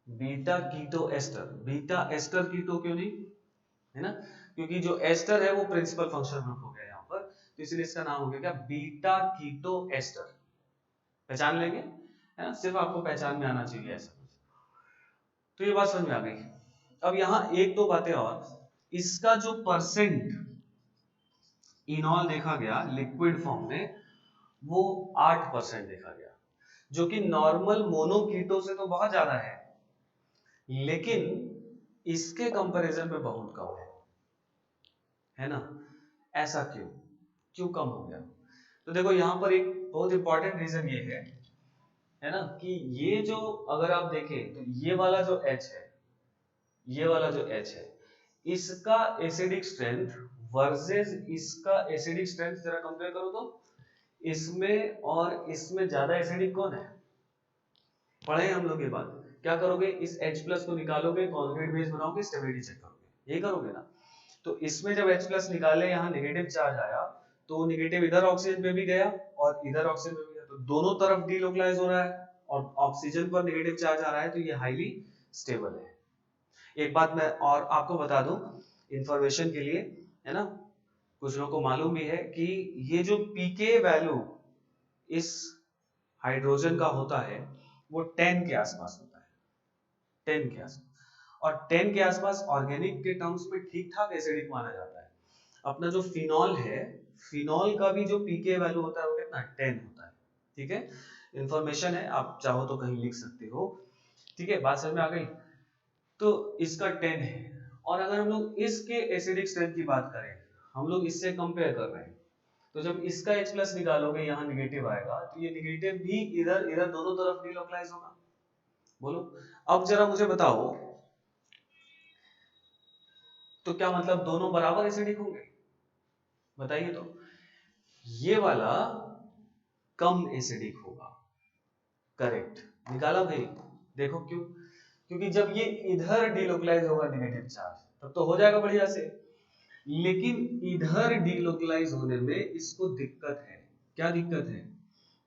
Beta keto ester, beta ester keto क्यों नहीं, है ना, क्योंकि जो एस्टर है वो प्रिंसिपल फंक्शनल ग्रुप हो गया यहाँ पर, तो इसलिए इसका नाम हो गया क्या, बीटा कीटो एस्टर। पहचान लेंगे, है ना, सिर्फ आपको पहचान में आना चाहिए ऐसा कुछ। तो ये बात समझ में आ गई। अब यहाँ एक दो बातें और, इसका जो परसेंट इनॉल देखा गया लिक्विड फॉर्म में वो 8% देखा गया, जो कि नॉर्मल मोनोकीटो से तो बहुत ज्यादा लेकिन इसके कंपैरिजन में बहुत कम है ना। ऐसा क्यों, क्यों कम हो गया? तो देखो यहाँ पर एक बहुत इंपॉर्टेंट रीजन ये है ना, कि ये जो अगर आप देखें तो ये वाला जो H है, ये वाला जो H है, इसका एसिडिक स्ट्रेंथ वर्सेस इसका एसिडिक स्ट्रेंथ जरा कंपेयर करो तो, इसमें और इसमें ज्यादा एसिडिक कौन है? पढ़े हम लोग ये बात। क्या करोगे, इस H प्लस को निकालोगे, कॉन्जुगेट बेस बनाओगे, स्टेबिलिटी चेक करोगे, यही करोगे ना। तो इसमें जब H प्लस निकाले, यहाँ नेगेटिव चार्ज आया, तो नेगेटिव इधर ऑक्सीजन पे भी गया और इधर ऑक्सीजन पे भी गया, तो दोनों तरफ डीलोकलाइज हो रहा है और ऑक्सीजन पर नेगेटिव चार्ज आ रहा है, तो ये हाईली स्टेबल है। एक बात मैं और आपको बता दूं इंफॉर्मेशन के लिए, है ना, कुछ लोगों को मालूम भी है कि ये जो पीके वैल्यू इस हाइड्रोजन का होता है वो 10 के आसपास होता है, 10 के आसपास, और 10 के आसपास ऑर्गेनिक के टर्म्स में ठीक ठाक एसिडिक माना जाता है। अपना जो फिनॉल है, फिनॉल का भी जो पीके वैल्यू होता है वो कितना, 10 होता है। ठीक है, इंफॉर्मेशन है, आप चाहो तो कहीं लिख सकते हो। ठीक है, बात समझ में आ गई। तो इसका 10 है, और अगर हम लोग इसके एसिडिक स्ट्रेंथ की बात करें, हम लोग इससे कंपेयर कर रहे हैं, तो जब इसका H प्लस निकालोगे यहाँ निगेटिव आएगा, तो ये निगेटिव भी इधर इधर दोनों तरफ डीलोकलाइज होगा। बोलो अब जरा मुझे बताओ, तो क्या मतलब दोनों बराबर एसिडिक होंगे? बताइए तो। ये वाला कम एसिडिक होगा, करेक्ट, निकाला भाई। देखो क्यों, क्योंकि जब ये इधर डीलोकलाइज होगा नेगेटिव चार्ज, तब तो हो जाएगा बढ़िया से, लेकिन इधर डीलोकलाइज होने में इसको दिक्कत है। क्या दिक्कत है?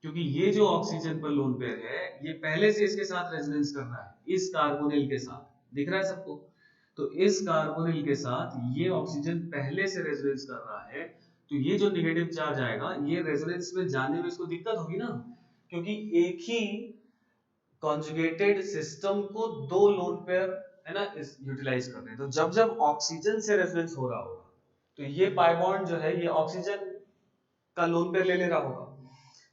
क्योंकि ये जो ऑक्सीजन पर लोन पेयर है, ये पहले से इसके साथ रेजोनेंस कर रहा है, इस कार्बोनिल के साथ, दिख रहा है सबको? तो इस कार्बोनिल के साथ ये ऑक्सीजन पहले से रेजोनेंस कर रहा है, तो ये जो नेगेटिव चार्ज आएगा, ये रेजोनेंस में जाने में इसको दिक्कत होगी ना, क्योंकि एक ही कॉन्जुगेटेड सिस्टम को दो लोन पेयर, है ना, इस यूटिलाइज कर रहे हैं, तो जब जब ऑक्सीजन से रेजोनेंस हो रहा होगा, तो ये पाई बॉन्ड जो है ये ऑक्सीजन का लोन पेयर ले रहा होगा,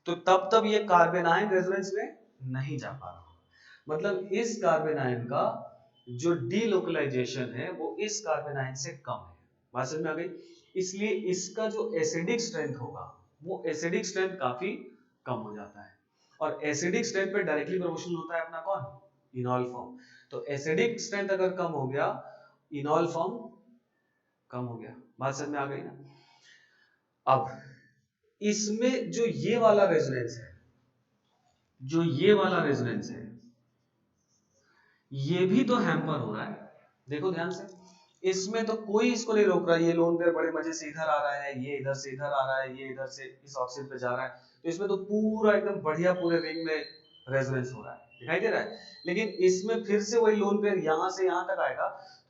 तो तब तब ये कार्बन आयन रेजोनेंस में नहीं जा पा रहा होगा। मतलब इस कार्बन आयन का जो डीलोकलाइजेशन है वो इस कार्बन आयन से कम है। बात समझ में आ गई? इसलिए इसका जो एसिडिक स्ट्रेंथ होगा, वो एसिडिक स्ट्रेंथ काफी कम हो जाता है, और एसिडिक स्ट्रेंथ पे डायरेक्टली प्रोपोर्शनल होता है अपना कौन, इनॉल फॉर्म। तो एसिडिक स्ट्रेंथ अगर कम हो गया, इनॉल फॉर्म कम हो गया। बात समझ में आ गई ना? अब इसमें जो ये वाला रेजोनेंस है, जो ये वाला रेजोनेंस है, ये भी तो हैम्पर हो रहा है। देखो ध्यान से, इसमें तो कोई इसको नहीं रोक रहा है, ये लोन पेयर बड़े मजे से इधर आ रहा है, ये इधर से इधर आ रहा है, ये इधर से इस ऑक्सीजन पे जा रहा है, तो इसमें तो पूरा एकदम बढ़िया पूरे रिंग में रेजोनेंस हो रहा है, दिखाई दे रहा है। लेकिन इसमें फिर से वही लोन पेयर यहां से यहां तक आएगा,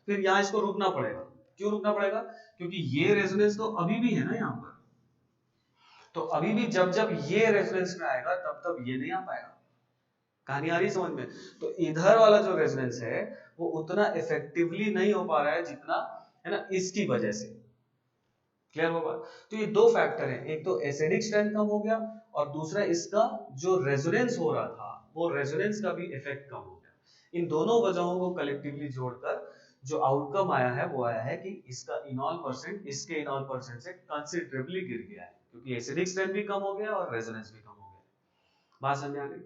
फिर यहां इसको रुकना पड़ेगा। क्यों रुकना पड़ेगा? क्योंकि ये रेजोनेंस तो अभी भी है ना यहाँ पर, तो अभी भी जब जब ये रेजोनेंस में आएगा तब तब ये नहीं आ पाएगा। कहानी आ रही समझ में? तो इधर वाला जो रेजोनेंस है वो उतना इफेक्टिवली नहीं हो पा रहा है जितना, है ना, इसकी वजह से। क्लियर होगा? तो ये दो फैक्टर हैं, एक तो एसिडिक स्ट्रेंथ कम हो गया और दूसरा इसका जो रेजोनेंस हो रहा था वो रेजोनेंस का भी इफेक्ट कम हो गया। इन दोनों वजहों को कलेक्टिवली जोड़कर जो आउटकम आया है वो आया है कि इसका इनॉल परसेंट इसके इनॉल परसेंट से कंसिडरेबली गिर गया है, क्योंकि एसिडिक स्ट्रेंथ भी कम हो गया और रेजोनेंस भी कम हो गया। बात समझ आ गई?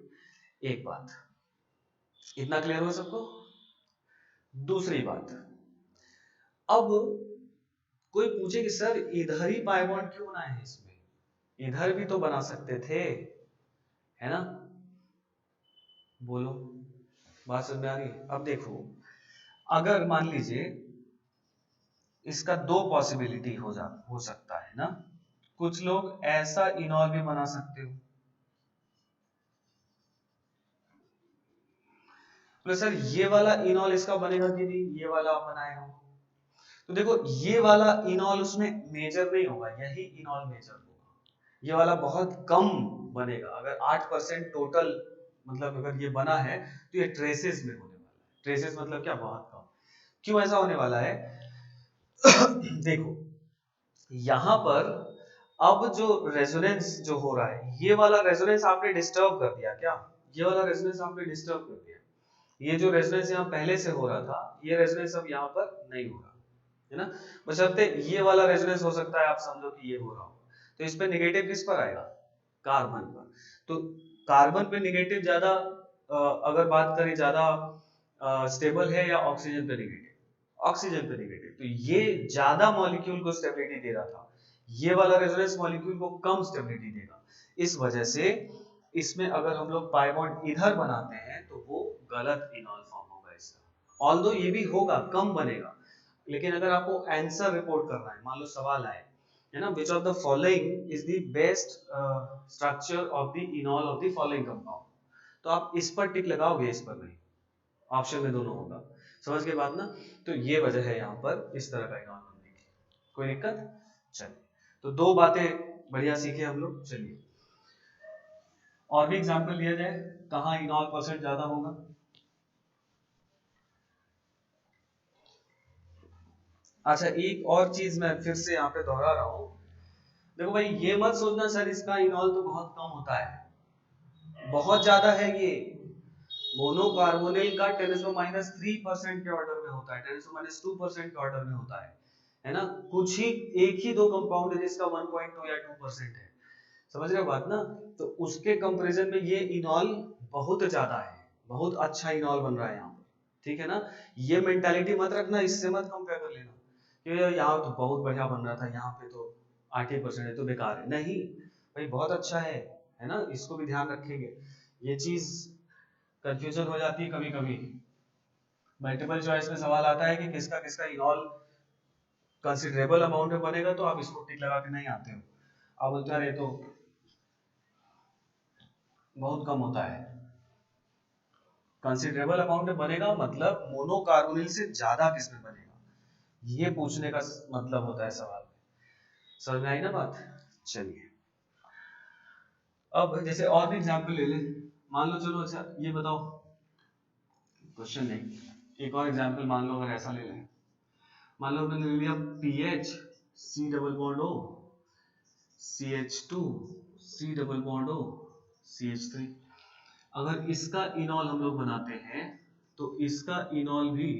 एक बात इतना क्लियर हो सबको? दूसरी बात, अब कोई पूछे कि सर इधर ही पाई बॉन्ड क्यों बनाए हैं इसमें, इधर भी तो बना सकते थे, है ना? बोलो, बात समझ में आ रही? अब देखो, अगर मान लीजिए इसका दो पॉसिबिलिटी हो सकता है ना, कुछ लोग ऐसा इनॉल भी बना सकते हो। तो सर ये वाला इनॉल इसका बनेगा कि नहीं, ये वाला आप बनाए हो, तो देखो ये वाला इनॉल उसमें मेजर नहीं होगा, यही इनॉल मेजर होगा। ये वाला बहुत कम बनेगा, अगर 8% टोटल, मतलब अगर ये बना है तो ये ट्रेसेस में होने वाला है। ट्रेसेस मतलब क्या? बहुत कम। क्यों ऐसा होने वाला है? देखो यहां पर अब जो रेजोनेंस जो हो रहा है, ये वाला रेजोनेंस आपने डिस्टर्ब कर दिया क्या? ये वाला रेजोनेंस आपने डिस्टर्ब कर दिया। ये जो रेजोनेंस यहाँ पहले से हो रहा था, ये रेजोनेंस अब यहाँ पर नहीं हो रहा, है ना? बशर्ते ये वाला रेजोनेंस हो सकता है, आप समझो कि ये हो रहा हो, तो इस पे नेगेटिव किस पर आएगा? कार्बन पर। तो कार्बन पे नेगेटिव ज्यादा, अगर बात करें ज्यादा स्टेबल है या ऑक्सीजन पे नेगेटिव? ऑक्सीजन पे नेगेटिव। तो ये ज्यादा मॉलिक्यूल को स्टेबिलिटी दे रहा था, ये वाला रेजोनेंस मॉलिक्यूल को कम स्टेबिलिटी देगा। इस वजह से इसमें अगर हम लोग पाई बॉन्ड इधर बनाते हैं तो वो गलत इनॉल फॉर्म होगा इसका। ऑल्दो ये भी होगा, कम बनेगा, लेकिन अगर आपको आंसर रिपोर्ट करना है, मान लो सवाल आए, है ना, which of the following is the best structure of the enol of the following compound, तो आप इस पर टिक लगाओगे, इस पर नहीं, ऑप्शन में दोनों होगा। समझ के बाद ना? तो ये वजह है यहाँ पर इस तरह का इनॉल बनने की। कोई दिक्कत? चलिए, तो दो बातें बढ़िया सीखे हम लोग। चलिए और भी एग्जांपल लिया जाए, कहाँ इनॉल परसेंट ज्यादा होगा। अच्छा, एक और चीज मैं फिर से यहाँ पे दोहरा रहा हूँ, देखो भाई ये मत सोचना सर इसका इनॉल तो बहुत कम होता है, बहुत ज्यादा है ये। मोनोकार्बोनिल का 10⁻³ के ऑर्डर में होता है, 10⁻² के ऑर्डर में होता है ना? कुछ ही एक ही दो कंपाउंड है जिसका 1.2 या 2% है। समझ रहे हो बात ना? तो उसके कंपैरिजन में ये इनॉल बहुत ज्यादा है, बहुत अच्छा इनॉल बन रहा है यहाँ पर, ठीक है ना? ये मेंटालिटी मत रखना, इससे मत कंपेयर कर लेना कि यहाँ तो बहुत बढ़िया बन रहा था, यहाँ पे तो 8% है तो बेकार है। नहीं भाई, बहुत अच्छा है ना? इसको भी ध्यान रखेंगे। ये चीज कंफ्यूजन हो जाती है कभी कभी, मल्टीपल चॉइस में सवाल आता है कि किसका किसका इनॉल कंसिडरेबल अमाउंट में बनेगा, तो आप इसको टिक लगा के नहीं आते हो, आप बोलते हैं अरे तो बहुत कम होता है। कंसिडरेबल अमाउंट में बनेगा मतलब मोनोकार्बोनिल से ज्यादा किसमें बनेगा, ये पूछने का मतलब होता है सवाल। समझ में आई ना बात? चलिए अब जैसे और भी एग्जांपल ले ले, मान लो, चलो अच्छा ये बताओ, क्वेश्चन नहीं, एक और एग्जांपल मान लो, अगर ऐसा ले लें, मान लो मैंने ले लिया PH C double bond O CH2 C double bond O CH3। अगर इसका इनॉल हम लोग बनाते हैं तो इसका इनॉल भी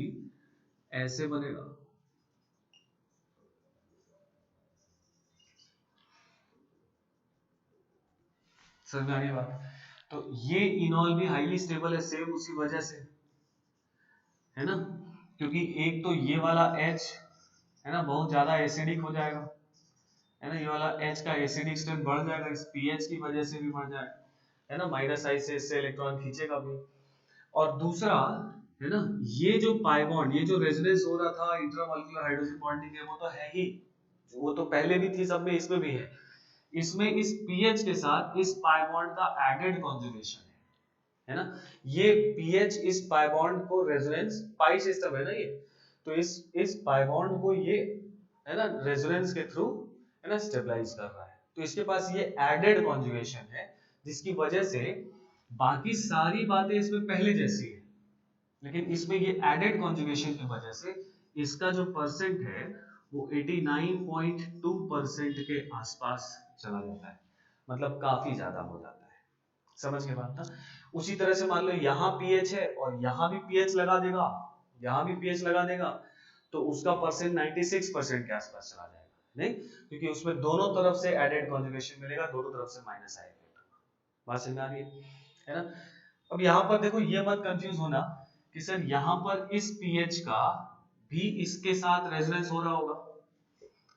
ऐसे बनेगा। समझ में आ गई बात? तो ये इनॉल भी हाईली स्टेबल है, सेम उसी वजह से, है ना? क्योंकि एक तो ये वाला H है ना बहुत ज्यादा एसिडिक हो जाएगा, है ना? ये वाला H का एसिडिक स्ट्रेंथ बढ़ जाएगा, इस पीएच की वजह से भी बढ़ जाएगा, है ना? -I से इससे इलेक्ट्रॉन खींचेगा भी। और दूसरा, है ना, ये जो पाई बॉन्ड, ये जो रेजोनेंस हो रहा था इंट्रामॉलिक्यूलर हाइड्रोजन बॉन्डिंग है, वो तो है ही, वो तो पहले भी थी सब में, इसमें भी है। इसमें इस पीएच के साथ इस पाई बॉन्ड का एडेड कॉन्जुगेशन है ना? ये पीएच इस पाई बॉन्ड को रेजोनेंस, पाई सिस्टम है ना ये, तो इस पाई बॉन्ड को ये, है ना, रेजोनेंस के थ्रू, है ना, स्टेबलाइज कर रहा है। तो इसके पास ये एडेड कॉन्जुगेशन है, जिसकी वजह से बाकी सारी बातें इसमें पहले जैसी है, लेकिन इसमें ये एडेड कॉन्जुगेशन की वजह से इसका जो परसेंट है वो 89.2% के आसपास चला जाता है, मतलब काफी ज्यादा हो जाता है। समझ के बात ना। उसी तरह से मान लो यहाँ पीएच है और यहाँ भी पीएच लगा देगा, यहाँ भी पीएच लगा देगा, तो उसका परसेंट 96% के आसपास चला जाएगा। नहीं, क्योंकि उसमें दोनों तरफ से एडेड कॉन्जुगेशन मिलेगा, दोनों तरफ से माइनस आएगा। बात समझ में आ रही है ना। अब यहाँ पर देखो, ये मत कंफ्यूज होना कि सर यहाँ पर इस पीएच का भी इसके साथ रेजोनेंस हो रहा होगा,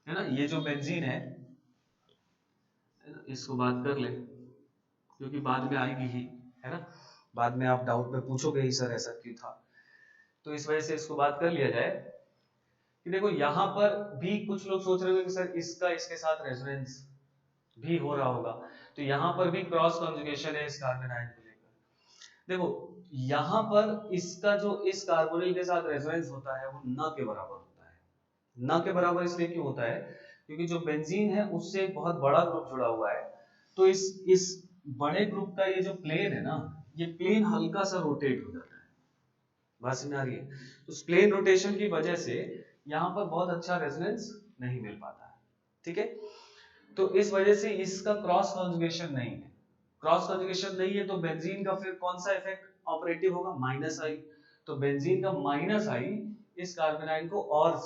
है ना। ये जो बेंजीन है, इसको बात कर ले, क्योंकि बाद में आएगी ही, है ना। बाद में आप डाउट में पूछोगे ही सर ऐसा क्यों था, तो इस वजह से इसको बात कर लिया जाए कि देखो यहाँ पर भी कुछ लोग सोच रहे होंगे कि सर इसका इसके साथ रेजोनेंस भी हो रहा होगा, तो यहाँ पर भी क्रॉस कॉन्जुगेशन है इस कार्बन आयन को लेकर। देखो यहाँ पर इसका जो इस कार्बोनिल के साथ रेजोनेंस होता है वो न के बराबर होता है। न के बराबर इसलिए क्यों होता है, क्योंकि जो बेंजीन है उससे एक बहुत बड़ा ग्रुप जुड़ा हुआ है, तो इस बड़े ग्रुप का ये जो प्लेन है ना, ये प्लेन हल्का सा रोटेट हो जाता है। बात समझ आ रही है। तो प्लेन रोटेशन की वजह से यहाँ पर बहुत अच्छा रेजोनेंस नहीं मिल पाता है, ठीक है। तो इस वजह से इसका क्रॉस कॉन्जुगेशन नहीं है। क्रॉस कॉन्जुगेशन नहीं है तो बेंजीन का फिर कौन सा इफेक्ट ऑपरेटिव होगा, माइनस आई। तो बेंजीन का माइनस आई इस कार्बन आयन को और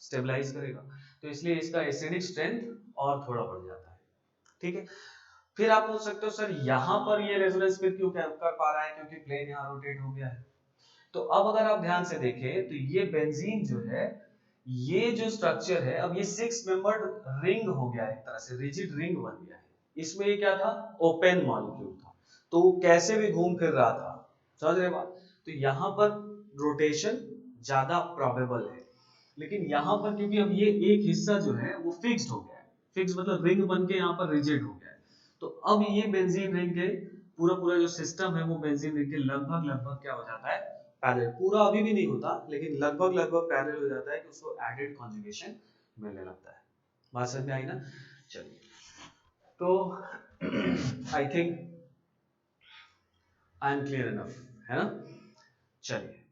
स्टेबलाइज करेगा, तो इसलिए इसका एसिडिक स्ट्रेंथ और थोड़ा बढ़ जाता है, ठीक है। फिर आप पूछ सकते हो सर यहाँ पर ये रेजोनेंस फिर क्यों कर पा रहा है, क्योंकि प्लेन यहाँ रोटेट हो गया है। तो अब अगर आप ध्यान से देखें तो ये बेंजीन जो है, ये जो स्ट्रक्चर है, अब ये 6 मेंबर्ड रिंग हो गया, एक तरह से रिजिड रिंग बन गया है। इसमें ये क्या था, ओपन मॉलिक्यूल था, तो वो कैसे भी घूम फिर रहा था, समझ रहे बात। तो यहाँ पर रोटेशन ज्यादा प्रोबेबल है, लेकिन यहाँ पर क्योंकि अब ये एक हिस्सा जो है वो फिक्स्ड हो गया है, फिक्स मतलब रिंग बन के यहाँ पर रिजिड हो गया है, तो अब ये बेंजीन रिंग के पूरा पूरा जो सिस्टम है वो बेंजीन रिंग के लगभग लगभग क्या हो जाता है, पैरेलल। पूरा अभी भी नहीं होता, लेकिन लगभग लगभग पैरेलल हो जाता है कि उसको एडेड कॉन्जुगेशन मिलने लगता है। बात समझ में आई ना। चलिए, तो I think I am clear enough, है ना। चलिए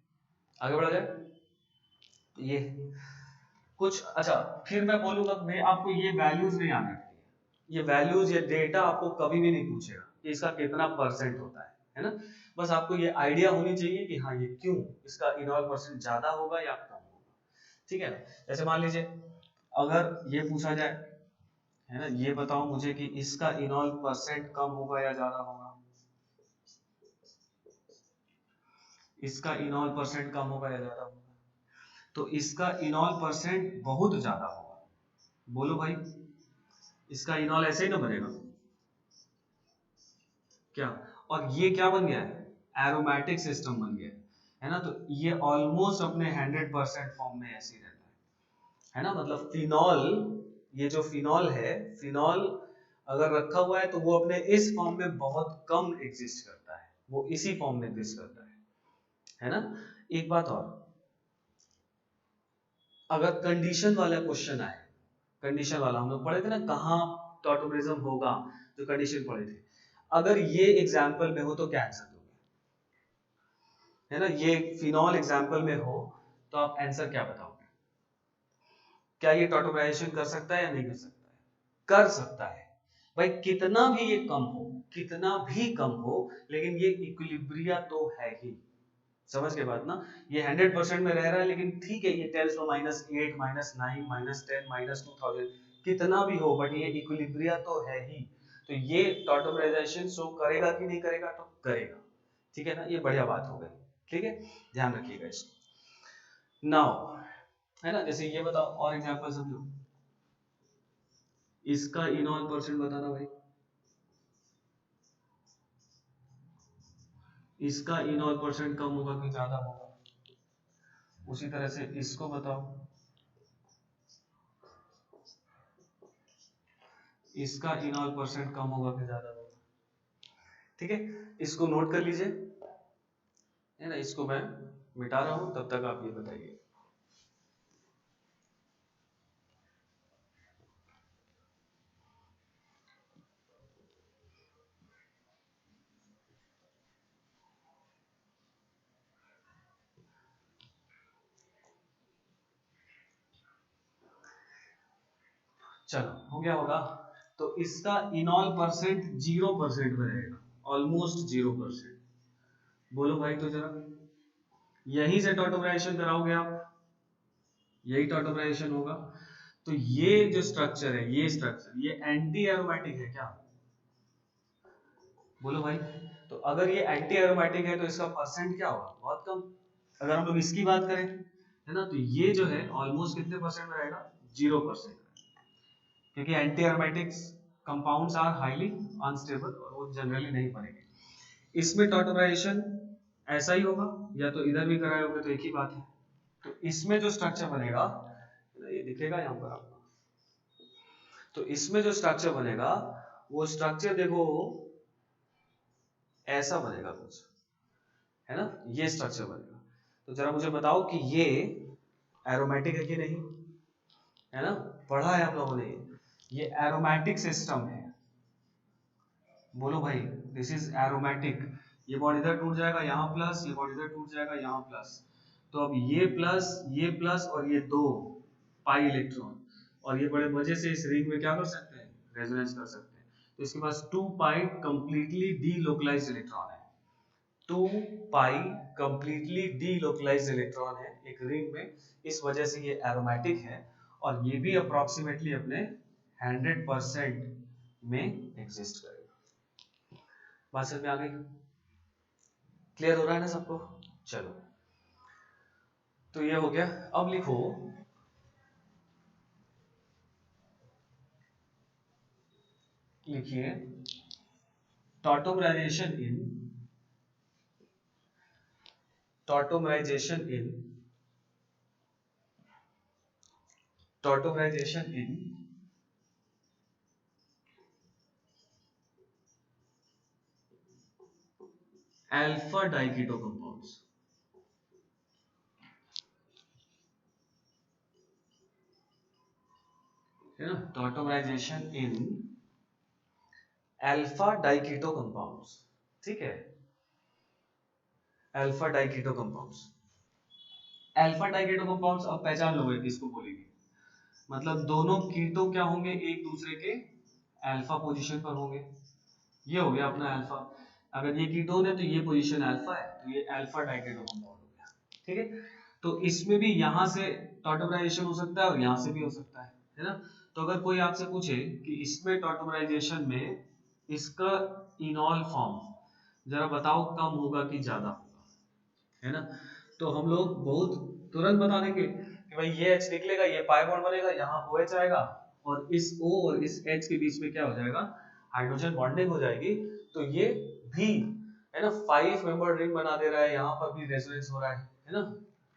आगे बढ़ा जाए। ये कुछ अच्छा, फिर मैं बोलूंगा, मैं आपको ये वैल्यूज नहीं आना चाहिए, ये वैल्यूज, ये डेटा आपको कभी भी नहीं पूछेगा कि इसका कितना परसेंट होता है ना। बस आपको ये आइडिया होनी चाहिए कि हाँ ये क्यों, इसका इनॉल परसेंट ज्यादा होगा या कम होगा, ठीक है ना। जैसे मान लीजिए अगर ये पूछा जाए, है ना, ये बताओ मुझे कि इसका इनॉल परसेंट कम होगा या ज्यादा होगा, इसका इनॉल परसेंट कम होगा या ज्यादा होगा। तो इसका इनॉल परसेंट बहुत ज्यादा होगा, बोलो भाई, इसका इनॉल ऐसे ही ना बनेगा क्या। और ये क्या बन गया है, एरोमेटिक सिस्टम बन गया है ना। तो ये ऑलमोस्ट अपने 100% फॉर्म में ऐसे ही रहता है ना। मतलब फिनॉल, ये जो फिनॉल है, फिनॉल अगर रखा हुआ है तो वो अपने इस फॉर्म में बहुत कम एग्जिस्ट करता है, वो इसी फॉर्म में एग्जिस्ट करता है ना। एक बात और, अगर कंडीशन वाला क्वेश्चन आए, कंडीशन वाला हम लोग पढ़े थे ना, कहाँ टॉटोमेरिज्म होगा, जो कंडीशन पढ़े थे, अगर ये एग्जाम्पल में हो तो क्या आंसर दोगे, है ना। ये फिनॉल एग्जाम्पल में हो तो आप आंसर क्या बताओगे, क्या ये टॉटोमराइजेशन कर सकता है या नहीं कर सकता है, कर सकता है भाई। कितना भी ये कम हो, कितना भी कम हो, लेकिन ये इक्विलिब्रिया तो है ही, समझ के बाद ना। ये 100% में रह रहा है, लेकिन ठीक है, ये 10 to -8 -9 -10 -2000 कितना भी हो, बट ये इक्विलिब्रिया तो है ही। तो ये टॉटोमराइजेशन शो करेगा कि नहीं करेगा, तो करेगा, ठीक है ना। ये बढ़िया बात हो गई, ठीक है, ध्यान रखिएगा इसको। नाउ, है ना, जैसे ये बताओ और एग्जांपल समझो, इसका इनॉल परसेंट बताना भाई, इसका इनॉल परसेंट कम होगा कि ज्यादा होगा। उसी तरह से इसको बताओ, इसका इनॉल परसेंट कम होगा कि ज्यादा होगा, ठीक है। इसको नोट कर लीजिए, है ना। इसको मैं मिटा रहा हूं, तब तक आप ये बताइए। चलो हो गया होगा। तो इसका इनॉल परसेंट 0% में रहेगा, ऑलमोस्ट 0%। बोलो भाई तो जरा, यहीं से टॉटोमराइजेशन कराओगे आप, यही टॉटोमराइजेशन होगा। तो ये जो स्ट्रक्चर है, ये स्ट्रक्चर ये एंटी एरोमेटिक है क्या? बोलो भाई। तो अगर ये एंटी एरोमेटिक है तो इसका परसेंट क्या होगा? बहुत कम। अगर हम लोग इसकी बात करें, है ना, तो ये जो है ऑलमोस्ट कितने परसेंट में रहेगा? 0%। क्योंकि anti aromatics compounds are highly unstable और वो जनरली नहीं बनेंगे। इसमें टॉटोमराइजेशन ऐसा ही होगा, या तो इधर भी कराए होगे तो एक ही बात है। तो इसमें जो स्ट्रक्चर बनेगा, ये दिखेगा यहाँ पर आपको। तो इसमें जो स्ट्रक्चर बनेगा, वो स्ट्रक्चर देखो ऐसा बनेगा कुछ, है ना, ये स्ट्रक्चर बनेगा। तो जरा मुझे बताओ कि ये एरोमेटिक है कि नहीं, है ना, पढ़ा है आप लोगों ने, ये एरोमेटिक सिस्टम है। बोलो भाई, दिस इज एरोमेटिक। ये बॉन्ड इधर टूट जाएगा यहाँ प्लस, ये बॉन्ड इधर टूट जाएगा यहाँ प्लस। तो अब ये प्लस और ये दो पाई इलेक्ट्रॉन, और ये बड़े मजे से इस रिंग में क्या कर सकते हैं? रेजोनेंस कर सकते हैं। तो इसके पास 2 पाई कंप्लीटली डीलोकलाइज्ड इलेक्ट्रॉन है। 2 पाई कंप्लीटली डीलोकलाइज्ड इलेक्ट्रॉन है एक रिंग में, इस वजह से ये एरोमेटिक है। और ये भी अप्रोक्सीमेटली अपने 100% में एग्जिस्ट करेगा। बात समझ में आ गई? क्लियर हो रहा है ना सबको? चलो, तो ये हो गया। अब लिखो, लिखिए टॉटोमराइजेशन इन, टॉटोमराइजेशन इन, टॉटोमराइजेशन इन अल्फा डाइकीटो कंपाउंड्स। है ना, टॉटोमराइजेशन इन अल्फा डाइकीटो कंपाउंड्स। ठीक है, alpha diketo compounds. Alpha diketo compounds अब पहचान लोगे किसको बोलेंगे। मतलब दोनों कीटो क्या होंगे? एक दूसरे के अल्फा पोजीशन पर होंगे। ये हो गया अपना अल्फा। अगर ये कीटोन है तो ये पोजीशन अल्फा है, तो ये अल्फा डाइकीटो कंपाउंड हो गया। ठीक है, तो इसमें भी यहां से टॉटोमराइजेशन हो सकता है और यहां से भी हो सकता है ना। तो अगर कोई आपसे पूछे कि इसमें टॉटोमराइजेशन में इसका इनॉल फॉर्म जरा बताओ कम होगा कि ज्यादा होगा, है ना, तो हम लोग बहुत तुरंत बता देंगे कि भाई ये H निकलेगा, ये पाई बॉन्ड बनेगा, यहाँ OH आएगा, और इस O और इस H के बीच में क्या हो जाएगा? हाइड्रोजन बॉन्डिंग हो जाएगी। तो ये भी, है ना, 5 मेंबर रिंग बना दे रहा है, यहाँ पर भी रेजोनेंस हो रहा है ना,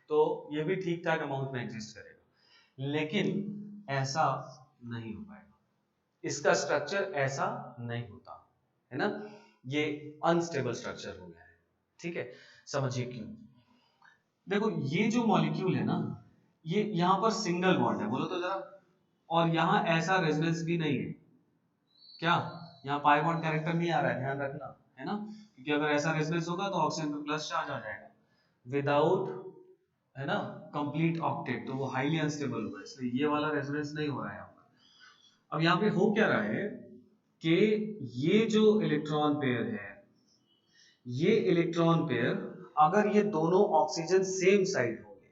तो ये भी ठीक ठाक अमाउंट में एग्जिस्ट करेगा। लेकिन ऐसा नहीं हो पाएगा, इसका स्ट्रक्चर ऐसा नहीं होता, है ना, ये अनस्टेबल स्ट्रक्चर हो गया है। ठीक है, समझिए क्यों। देखो ये जो मॉलिक्यूल है ना, ये यहाँ पर सिंगल बॉन्ड है, बोलो तो जरा, और यहाँ ऐसा रेजोनेंस भी नहीं है क्या? यहाँ पाई बॉन्ड कैरेक्टर नहीं आ रहा है, ध्यान रखना, है ना, क्योंकि अगर ऐसा रेजोनेंस होगा तो ऑक्सीजन पे प्लस चार्ज आ जाएगा विदाउट, है ना, कंप्लीट ऑक्टेट, तो वो हाईली अनस्टेबल होगा, इसलिए ये वाला रेजोनेंस नहीं हो रहा है यहाँ पर। अब यहाँ पे हो क्या रहा है कि ये जो इलेक्ट्रॉन पेयर है, ये इलेक्ट्रॉन पेयर, अगर ये दोनों ऑक्सीजन सेम साइड होंगे,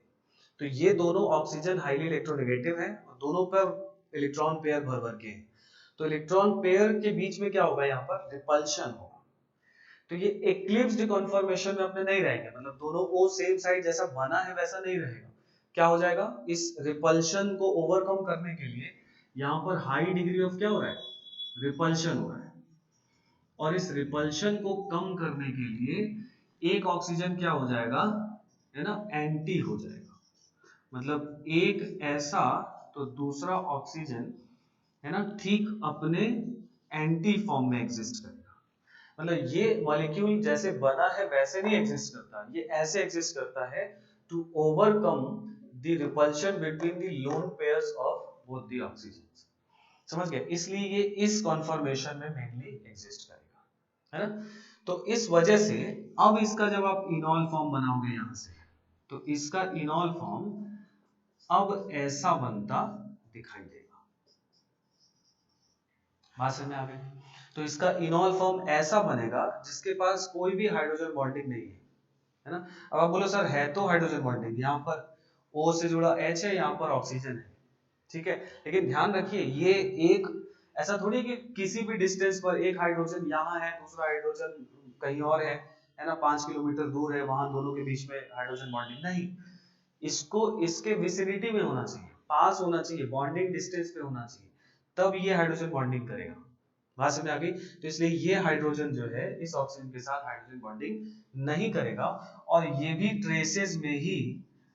तो ये दोनों ऑक्सीजन हाईली इलेक्ट्रोनेगेटिव है और दोनों पर इलेक्ट्रॉन पेयर भर भर के हैं, तो इलेक्ट्रॉन पेयर के बीच में क्या होगा? यहाँ पर रिपल्शन होगा। तो ये एक्लिप्स्ड कन्फर्मेशन में अपने नहीं रहेंगे, मतलब दोनों ओ सेम साइड जैसा बना है वैसा नहीं रहेगा। क्या हो जाएगा? इस रिपल्शन को ओवरकम करने के लिए यहाँ पर हाई डिग्री ऑफ क्या हो रहा है? रिपल्शन हो रहा है। और इस रिपल्शन को कम करने के लिए एक ऑक्सीजन क्या हो जाएगा? है ना, एंटी हो जाएगा। मतलब एक ऐसा तो दूसरा ऑक्सीजन, है ना, ठीक अपने एंटी फॉर्म में एग्जिस्ट करेगा। मतलब ये मॉलिक्यूल जैसे बना है वैसे नहीं एग्जिस्ट करता, ये ऐसे एग्जिस्ट करता है to overcome the repulsion between the lone pairs of both the oxygen. समझ गए? इसलिए ये इस कॉन्फॉर्मेशन में मेनली एग्जिस्ट करेगा, है ना। तो इस वजह से अब इसका जब आप इनॉल फॉर्म बनाओगे यहां से, तो इसका इनॉल फॉर्म अब ऐसा बनता दिखाई देगा। बात समझ में आ गई। तो इसका इनॉल फॉर्म ऐसा बनेगा जिसके पास कोई भी हाइड्रोजन बॉन्डिंग नहीं है ना। अब आप बोलो सर है तो हाइड्रोजन बॉन्डिंग, यहाँ पर O से जुड़ा H है, यहाँ पर ऑक्सीजन है, ठीक है। लेकिन ध्यान रखिए ये एक ऐसा थोड़ी कि किसी भी डिस्टेंस पर एक हाइड्रोजन यहाँ है, दूसरा हाइड्रोजन कहीं और है ना, 5 किलोमीटर दूर है, वहां दोनों के बीच में हाइड्रोजन बॉन्डिंग नहीं। इसको इसके विसिनिटी में होना चाहिए, पास होना चाहिए, बॉन्डिंग डिस्टेंस पे होना चाहिए, तब ये हाइड्रोजन बॉन्डिंग करेगा। बात समझ आ गई। तो इसलिए ये हाइड्रोजन जो है इस ऑक्सीजन के साथ हाइड्रोजन बॉन्डिंग नहीं करेगा, और ये भी ट्रेसेस में ही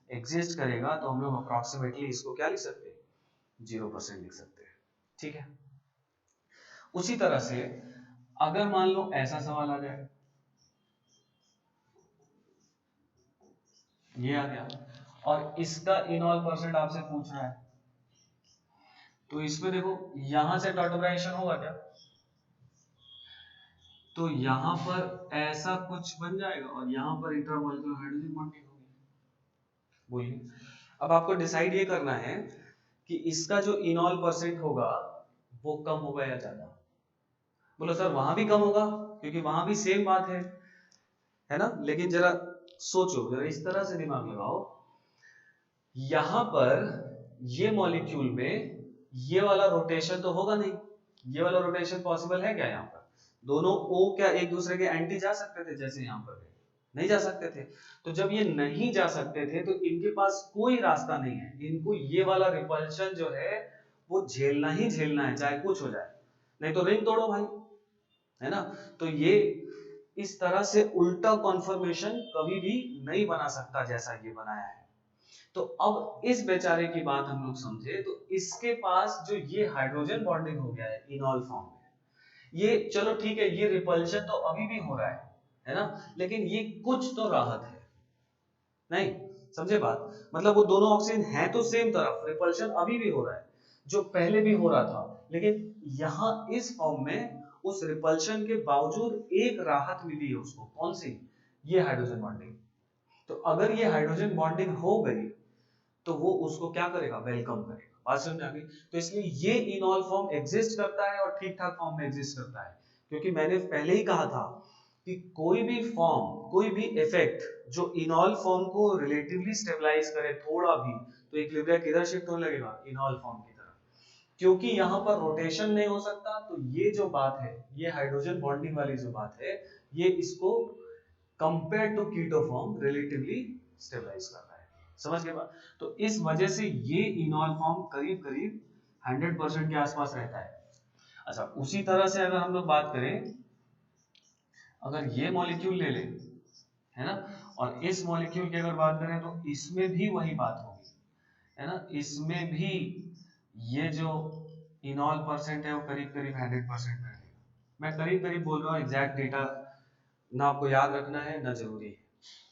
एग्जिस्ट करेगा। तो हम लोग अप्रोक्सीमेटली इसको क्या लिख सकते हैं, 0% लिख सकते हैं, ठीक है। उसी तरह से अगर मान लो ऐसा सवाल आ जाए, ये आ गया और इसका इनॉल परसेंट आपसे पूछ रहा है, तो इसमें देखो यहां से टॉटोमराइजेशन होगा क्या, तो यहां पर ऐसा कुछ बन जाएगा और यहां पर इंट्रामॉलिक्यूलर हाइड्रोजन बॉन्डिंग होगी। बोलिए, अब आपको डिसाइड ये करना है कि इसका जो इनॉल परसेंट होगा वो कम होगा या ज्यादा। बोलो सर वहां भी कम होगा क्योंकि वहां भी सेम बात है ना। लेकिन जरा सोचो, जरा इस तरह से दिमाग लगाओ, यहां पर ये मॉलिक्यूल में ये वाला रोटेशन तो होगा नहीं, ये वाला रोटेशन पॉसिबल है क्या यहाँ पर, दोनों O क्या एक दूसरे के एंटी जा सकते थे, जैसे यहाँ पर नहीं जा सकते थे। तो जब ये नहीं जा सकते थे तो इनके पास कोई रास्ता नहीं है, इनको ये वाला रिपल्शन जो है वो झेलना ही झेलना है, चाहे कुछ हो जाए, नहीं तो रिंग तोड़ो भाई, है ना। तो ये इस तरह से उल्टा कॉन्फर्मेशन कभी भी नहीं बना सकता जैसा ये बनाया है। तो अब इस बेचारे की बात हम लोग समझे, तो इसके पास जो ये हाइड्रोजन बॉन्डिंग हो गया है इनॉल फॉर्म में, ये चलो ठीक है, ये रिपल्शन तो अभी भी हो रहा है ना, लेकिन ये कुछ तो राहत है, नहीं समझे बात, मतलब वो दोनों ऑक्सीजन है तो सेम तरफ, रिपल्शन अभी भी हो रहा है जो पहले भी हो रहा था, लेकिन यहां इस फॉर्म में उस रिपल्शन के बावजूद एक राहत मिली है उसको, कौन सी, ये हाइड्रोजन बॉन्डिंग। तो अगर ये हाइड्रोजन बॉन्डिंग हो गई तो वो उसको क्या करेगा, वेलकम करेगा। बात समझ में आ गई। तो इसलिए ये इनॉल फॉर्म एग्जिस्ट करता है और ठीक ठाक फॉर्म में एग्जिस्ट करता है, क्योंकि मैंने पहले ही कहा था कि कोई भी फॉर्म, कोई भी इफेक्ट जो इनॉल फॉर्म को रिलेटिवली स्टेबलाइज करे थोड़ा भी, तो इक्विलिब्रियम किधर शिफ्ट होने लगेगा, इनॉल फॉर्म की तरफ। क्योंकि यहाँ पर रोटेशन नहीं हो सकता, तो ये जो बात है, ये हाइड्रोजन बॉन्डिंग वाली जो बात है, ये इसको compare to keto form relatively stabilize कर रहा है। समझ गए बात। तो इस वजह से ये इनॉल फॉर्म करीब करीब 100% के आसपास रहता है। अच्छा, उसी तरह से अगर हम लोग बात करें, अगर ये मॉलिक्यूल ले लें, है ना, और इस मॉलिक्यूल की अगर बात करें तो इसमें भी वही बात होगी, है ना, इसमें भी ये जो इनॉल परसेंट है वो करीब करीब 100% रहेगा। मैं करीब करीब बोल रहा हूँ, एग्जैक्ट डेटा ना आपको याद रखना है ना जरूरी है,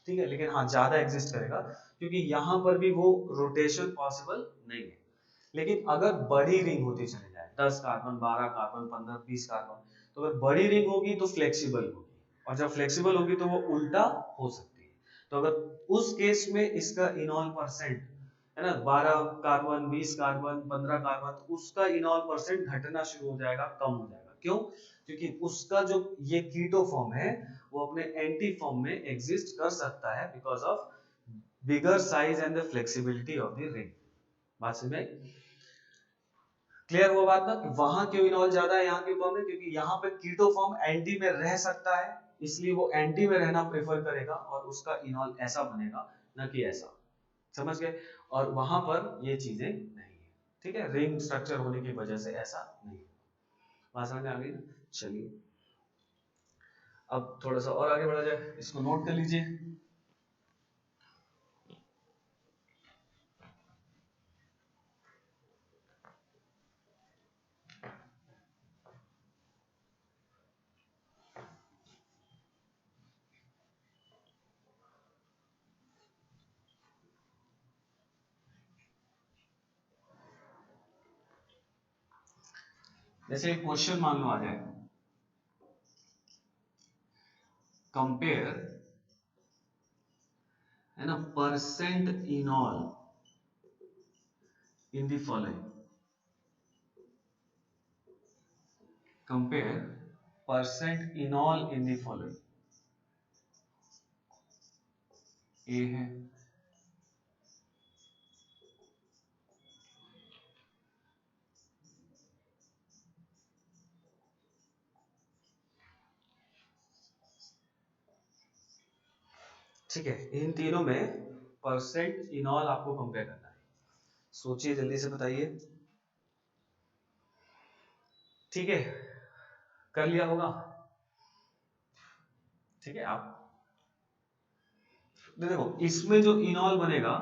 ठीक है, लेकिन हाँ ज्यादा एग्जिस्ट करेगा क्योंकि यहाँ पर भी वो रोटेशन पॉसिबल नहीं है। लेकिन अगर बड़ी रिंग होती चली जाए, 10 कार्बन, 12 कार्बन, 15, 20 कार्बन, तो अगर बड़ी रिंग होगी तो फ्लेक्सिबल होगी, और जब फ्लेक्सिबल होगी तो वो उल्टा हो सकती है। तो अगर उस केस में इसका इनॉल परसेंट, है ना, 12 कार्बन, 20 कार्बन, 15 कार्बन, तो उसका इनॉल परसेंट घटना शुरू हो जाएगा, कम हो जाएगा। क्यों? क्योंकि उसका जो ये कीटो फॉर्म है वो अपने एंटी फॉर्म में एग्जिस्ट कर सकता है because of bigger size and the flexibility of the ring. बात समझ में आई? क्लियर हुआ बात ना, कि वहां क्यों इनॉल ज्यादा है, यहाँ क्यों कम है, क्योंकि यहाँ पे कीटो फॉर्म एंटी में रह सकता है, इसलिए वो एंटी में रहना प्रेफर करेगा और उसका इनॉल ऐसा बनेगा, न कि ऐसा। समझ गए? और वहां पर ये चीजें नहीं है, ठीक है, रिंग स्ट्रक्चर होने की वजह से ऐसा नहीं। बात समझ में आ गई ना? चलिए अब थोड़ा सा और आगे बढ़ा जाए, इसको नोट कर लीजिए। जैसे एक क्वेश्चन मान लो आ जाए, कंपेयर, है ना, percent enol in the following, compare percent enol in the following. A है, ठीक है, इन तीनों में परसेंट इनॉल आपको कंपेयर करना है। सोचिए, जल्दी से बताइए। ठीक है, कर लिया होगा। ठीक है, आप देखो, इसमें जो इनॉल बनेगा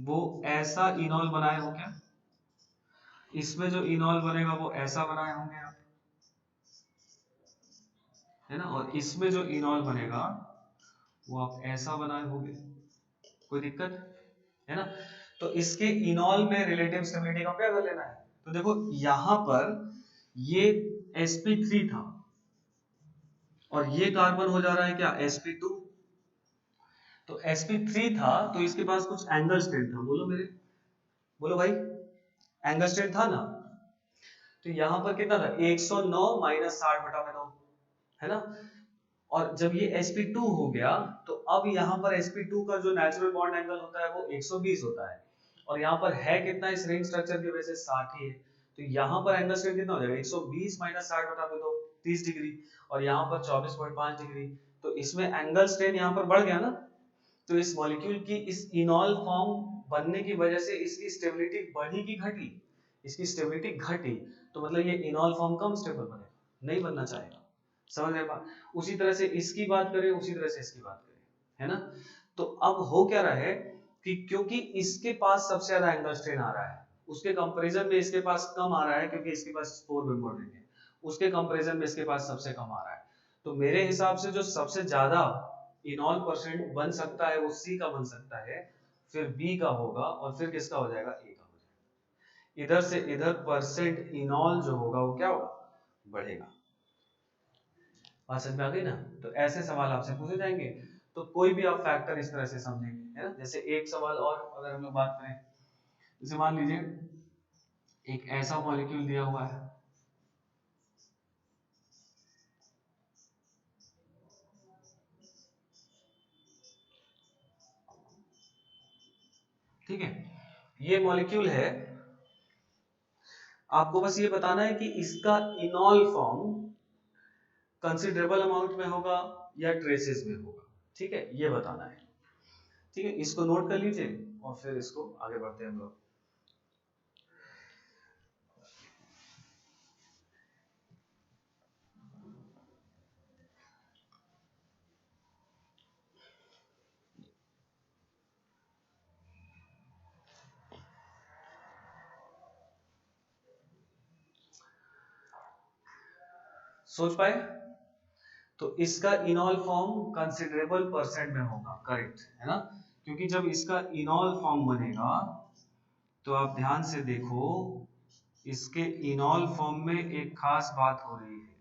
वो ऐसा इनॉल बनाए हो क्या? इसमें जो इनॉल बनेगा वो ऐसा बनाए होंगे आप, है ना? और इसमें जो इनॉल बनेगा वो आप ऐसा बनाए होंगे। कोई दिक्कत है ना? तो इसके इनॉल में रिलेटिव स्टेबिलिटी कंपेयर कर लेना है। तो देखो, यहां पर ये sp3 था और ये कार्बन हो जा रहा है क्या, sp2। तो sp3 था तो इसके पास कुछ एंगल स्ट्रेंथ था, बोलो मेरे, बोलो भाई, एंगल स्ट्रेंथ था ना? तो यहां पर कितना था, 109 माइनस 60/2, है ना? और जब ये sp2 हो गया तो अब यहाँ पर sp2 का जो नेचुरल बॉन्ड एंगल होता है वो 120 होता है, और यहाँ पर है कितना इस रिंग स्ट्रक्चर की वजह से 60 ही है। तो यहाँ पर एंगल स्ट्रेंथ कितना हो जाएगा, 120 माइनस 60/2, 30 डिग्री, और यहाँ पर 24.5 डिग्री। तो इसमें एंगल स्ट्रेन यहाँ पर बढ़ गया ना। तो इस मॉलिक्यूल की इस इनॉल फॉर्म बनने की वजह से इसकी स्टेबिलिटी बढ़ी की घटी? इसकी स्टेबिलिटी घटी, तो मतलब ये इनॉल फॉर्म कम स्टेबल बनेगा, नहीं बनना चाहेगा। समझ रहे बात? उसी तरह से इसकी बात करें, उसी तरह से इसकी बात करें, है ना? तो अब हो क्या रहा है कि क्योंकि इसके पास सबसे ज्यादा एंगल स्ट्रेन आ रहा है, उसके कंपैरिजन में इसके पास कम आ रहा है क्योंकि इसके पास 4 मेंबर रिंग है, उसके कंपैरिजन में इसके पास सबसे कम आ रहा है। तो मेरे हिसाब से जो सबसे ज्यादा इनॉल परसेंट बन सकता है वो सी का बन सकता है, फिर बी का होगा, और फिर किसका हो जाएगा, ए का हो जाएगा। इधर से इधर परसेंट इनॉल जो होगा वो क्या होगा, बढ़ेगा। बात समझ में आ गई ना? तो ऐसे सवाल आपसे पूछे जाएंगे, तो कोई भी आप फैक्टर इस तरह से समझेंगे, है ना? जैसे एक सवाल और अगर हम लोग बात करें, जैसे मान लीजिए एक ऐसा मॉलिक्यूल दिया हुआ है, ठीक है, ये मॉलिक्यूल है, आपको बस ये बताना है कि इसका इनॉल फॉर्म कंसिडरेबल अमाउंट में होगा या ट्रेसेस में होगा, ठीक है, ये बताना है। ठीक है, इसको नोट कर लीजिए और फिर इसको आगे बढ़ते हैं हम लोग। सोच पाए? तो इसका इनॉल फॉर्म कंसिडरेबल परसेंट में होगा, करेक्ट है ना? क्योंकि जब इसका इनॉल फॉर्म बनेगा तो आप ध्यान से देखो, इसके इनॉल फॉर्म में एक खास बात हो रही है,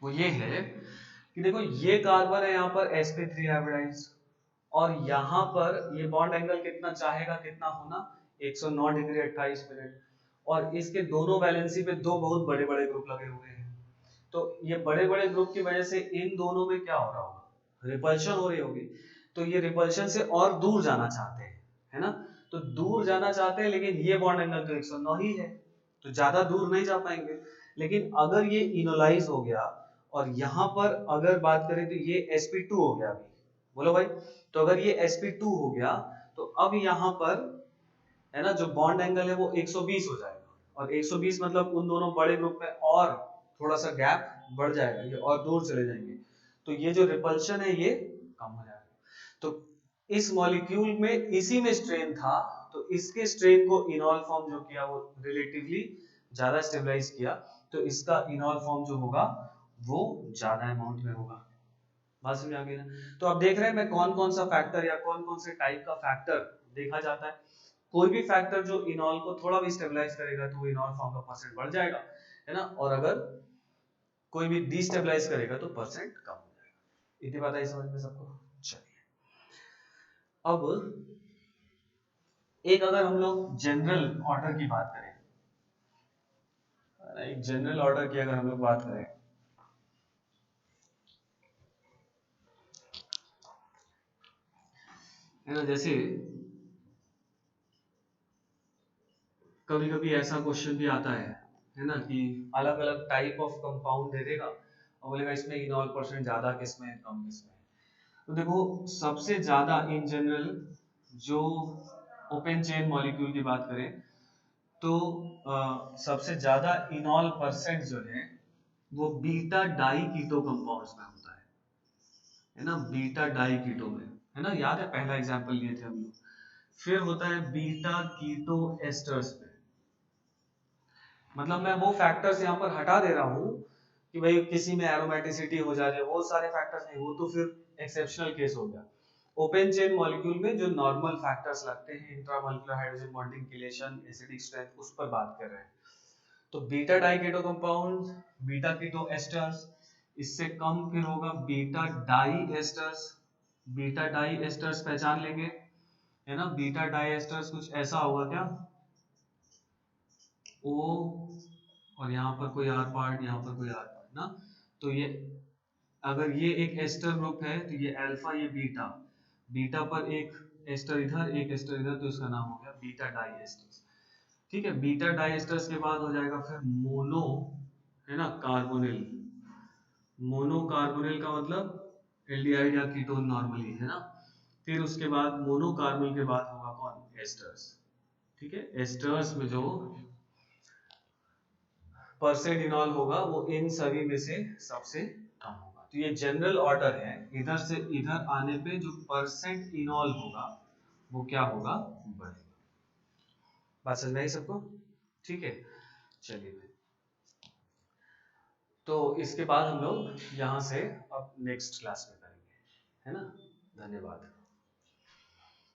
वो ये है कि देखो, ये कार्बन है यहाँ पर sp3 हाइब्रिडाइज्ड, और यहाँ पर ये बॉन्ड एंगल कितना चाहेगा, कितना होना, 109 डिग्री 28 मिनट, और इसके दोनों वैलेंसी पे दो बहुत बड़े बड़े ग्रुप लगे हुए हैं। तो ये बड़े बड़े ग्रुप की वजह से इन दोनों में क्या हो रहा होगा, रिपल्शन हो रही होगी। तो ये रिपल्शन से और दूर जाना चाहते हैं, है ना? तो दूर जाना चाहते हैं, लेकिन ये बॉन्ड एंगल तो 109 ही है, तो ज्यादा दूर नहीं जा पाएंगे। लेकिन अगर ये इनोलाइज हो गया, और यहाँ पर अगर बात करें तो ये sp2 हो गया अभी, बोलो भाई। तो अगर ये sp2 हो गया तो अब यहाँ पर, है ना, जो बॉन्ड एंगल है वो 120 हो जाएगा, और 120 मतलब उन दोनों बड़े ग्रुप में और थोड़ा सा गैप बढ़ जाएगा, ये और दूर चले जाएंगे, तो ये जो रिपल्शन है ये कम हो जाएगा। तो इस मॉलिक्यूल में इसी में स्ट्रेन था, तो इसके स्ट्रेन को इनॉल फॉर्म जो किया वो रिलेटिवली ज्यादा स्टेबलाइज किया, तो इसका इनॉल फॉर्म जो होगा वो ज्यादा अमाउंट में होगा। बात समझ आ गई ना? तो आप देख रहे हैं मैं कौन कौन सा फैक्टर या कौन कौन से टाइप का फैक्टर देखा जाता है। कोई भी फैक्टर जो इनॉल को थोड़ा भी स्टेबलाइज करेगा तो वो इनॉल फॉर्म का परसेंट बढ़ जाएगा, है ना? और अगर कोई भी डिस्टेबलाइज करेगा तो परसेंट कम हो जाएगा। इतनी बात आई समझ में सबको? चलिए, अब एक अगर हम लोग जनरल ऑर्डर की बात करें, एक जनरल ऑर्डर की अगर हम लोग बात करें, है ना, जैसे कभी कभी ऐसा क्वेश्चन भी आता है ना, कि अलग अलग टाइप ऑफ कंपाउंड दे देगा और बोलेगा इसमें इनॉल परसेंट ज्यादा किसमें कम किसमें। तो देखो सबसे ज्यादा इन जनरल जो ओपन चेन मॉलिक्यूल की बात करें तो सबसे ज्यादा इनॉल परसेंट जो है वो बीटा डाई कीटो कंपाउंड्स में होता है ना, बीटा डाई कीटो में, है ना, याद है पहला एग्जांपल लिए थे हम लोग। फिर होता है बीटा कीटो एस्टर्स में, मतलब मैं वो फैक्टर्स यहाँ पर हटा दे रहा हूँ कि भाई किसी में एरोमेटिसिटी हो जा रही है, वो सारे फैक्टर्स नहीं, वो तो फिर एक्सेप्शनल केस हो गया। ओपन चेन मॉलिक्यूल में जो नॉर्मल फैक्टर्स लगते हैं, intramolecular hydrogen bonding, chelation, acidic strength, उस पर बात कर रहे हैं। तो beta diketo compound, beta keto esters, इससे कम फिर होगा beta di esters. Beta di esters पहचान लेंगे, है ना, बीटा डाई एस्टर्स कुछ ऐसा होगा क्या, ओ और यहाँ पर कोई आर पार्ट, यहाँ पर कोई आर पार्ट ना। तो ये अगर ये एक एस्टर ग्रुप है तो ये अल्फा, ये बीटा, बीटा पर एक एस्टर इधर एक एस्टर इधर, तो इसका नाम हो गया बीटा डाई एस्टर्स। ठीक है, बीटा डाई एस्टर्स के बाद हो जाएगा फिर मोनो, है ना, कार्बोनिल। मोनो कार्बोनिल का मतलब एल्डिहाइड या कीटोन नॉर्मली, है ना। फिर उसके बाद मोनो कार्बोनिल के बाद होगा कौन, एस्टर्स। ठीक है, एस्टर्स में जो परसेंट इनॉल होगा वो इन सभी में से सबसे कम होगा। तो ये जनरल ऑर्डर है, इधर से इधर आने पे जो परसेंट इनॉल होगा वो क्या होगा, बढ़ेगा। बात समझ में आई सबको, ठीक है, चलिए भाई। तो इसके बाद हम लोग यहाँ से अब नेक्स्ट क्लास में करेंगे, है ना। धन्यवाद।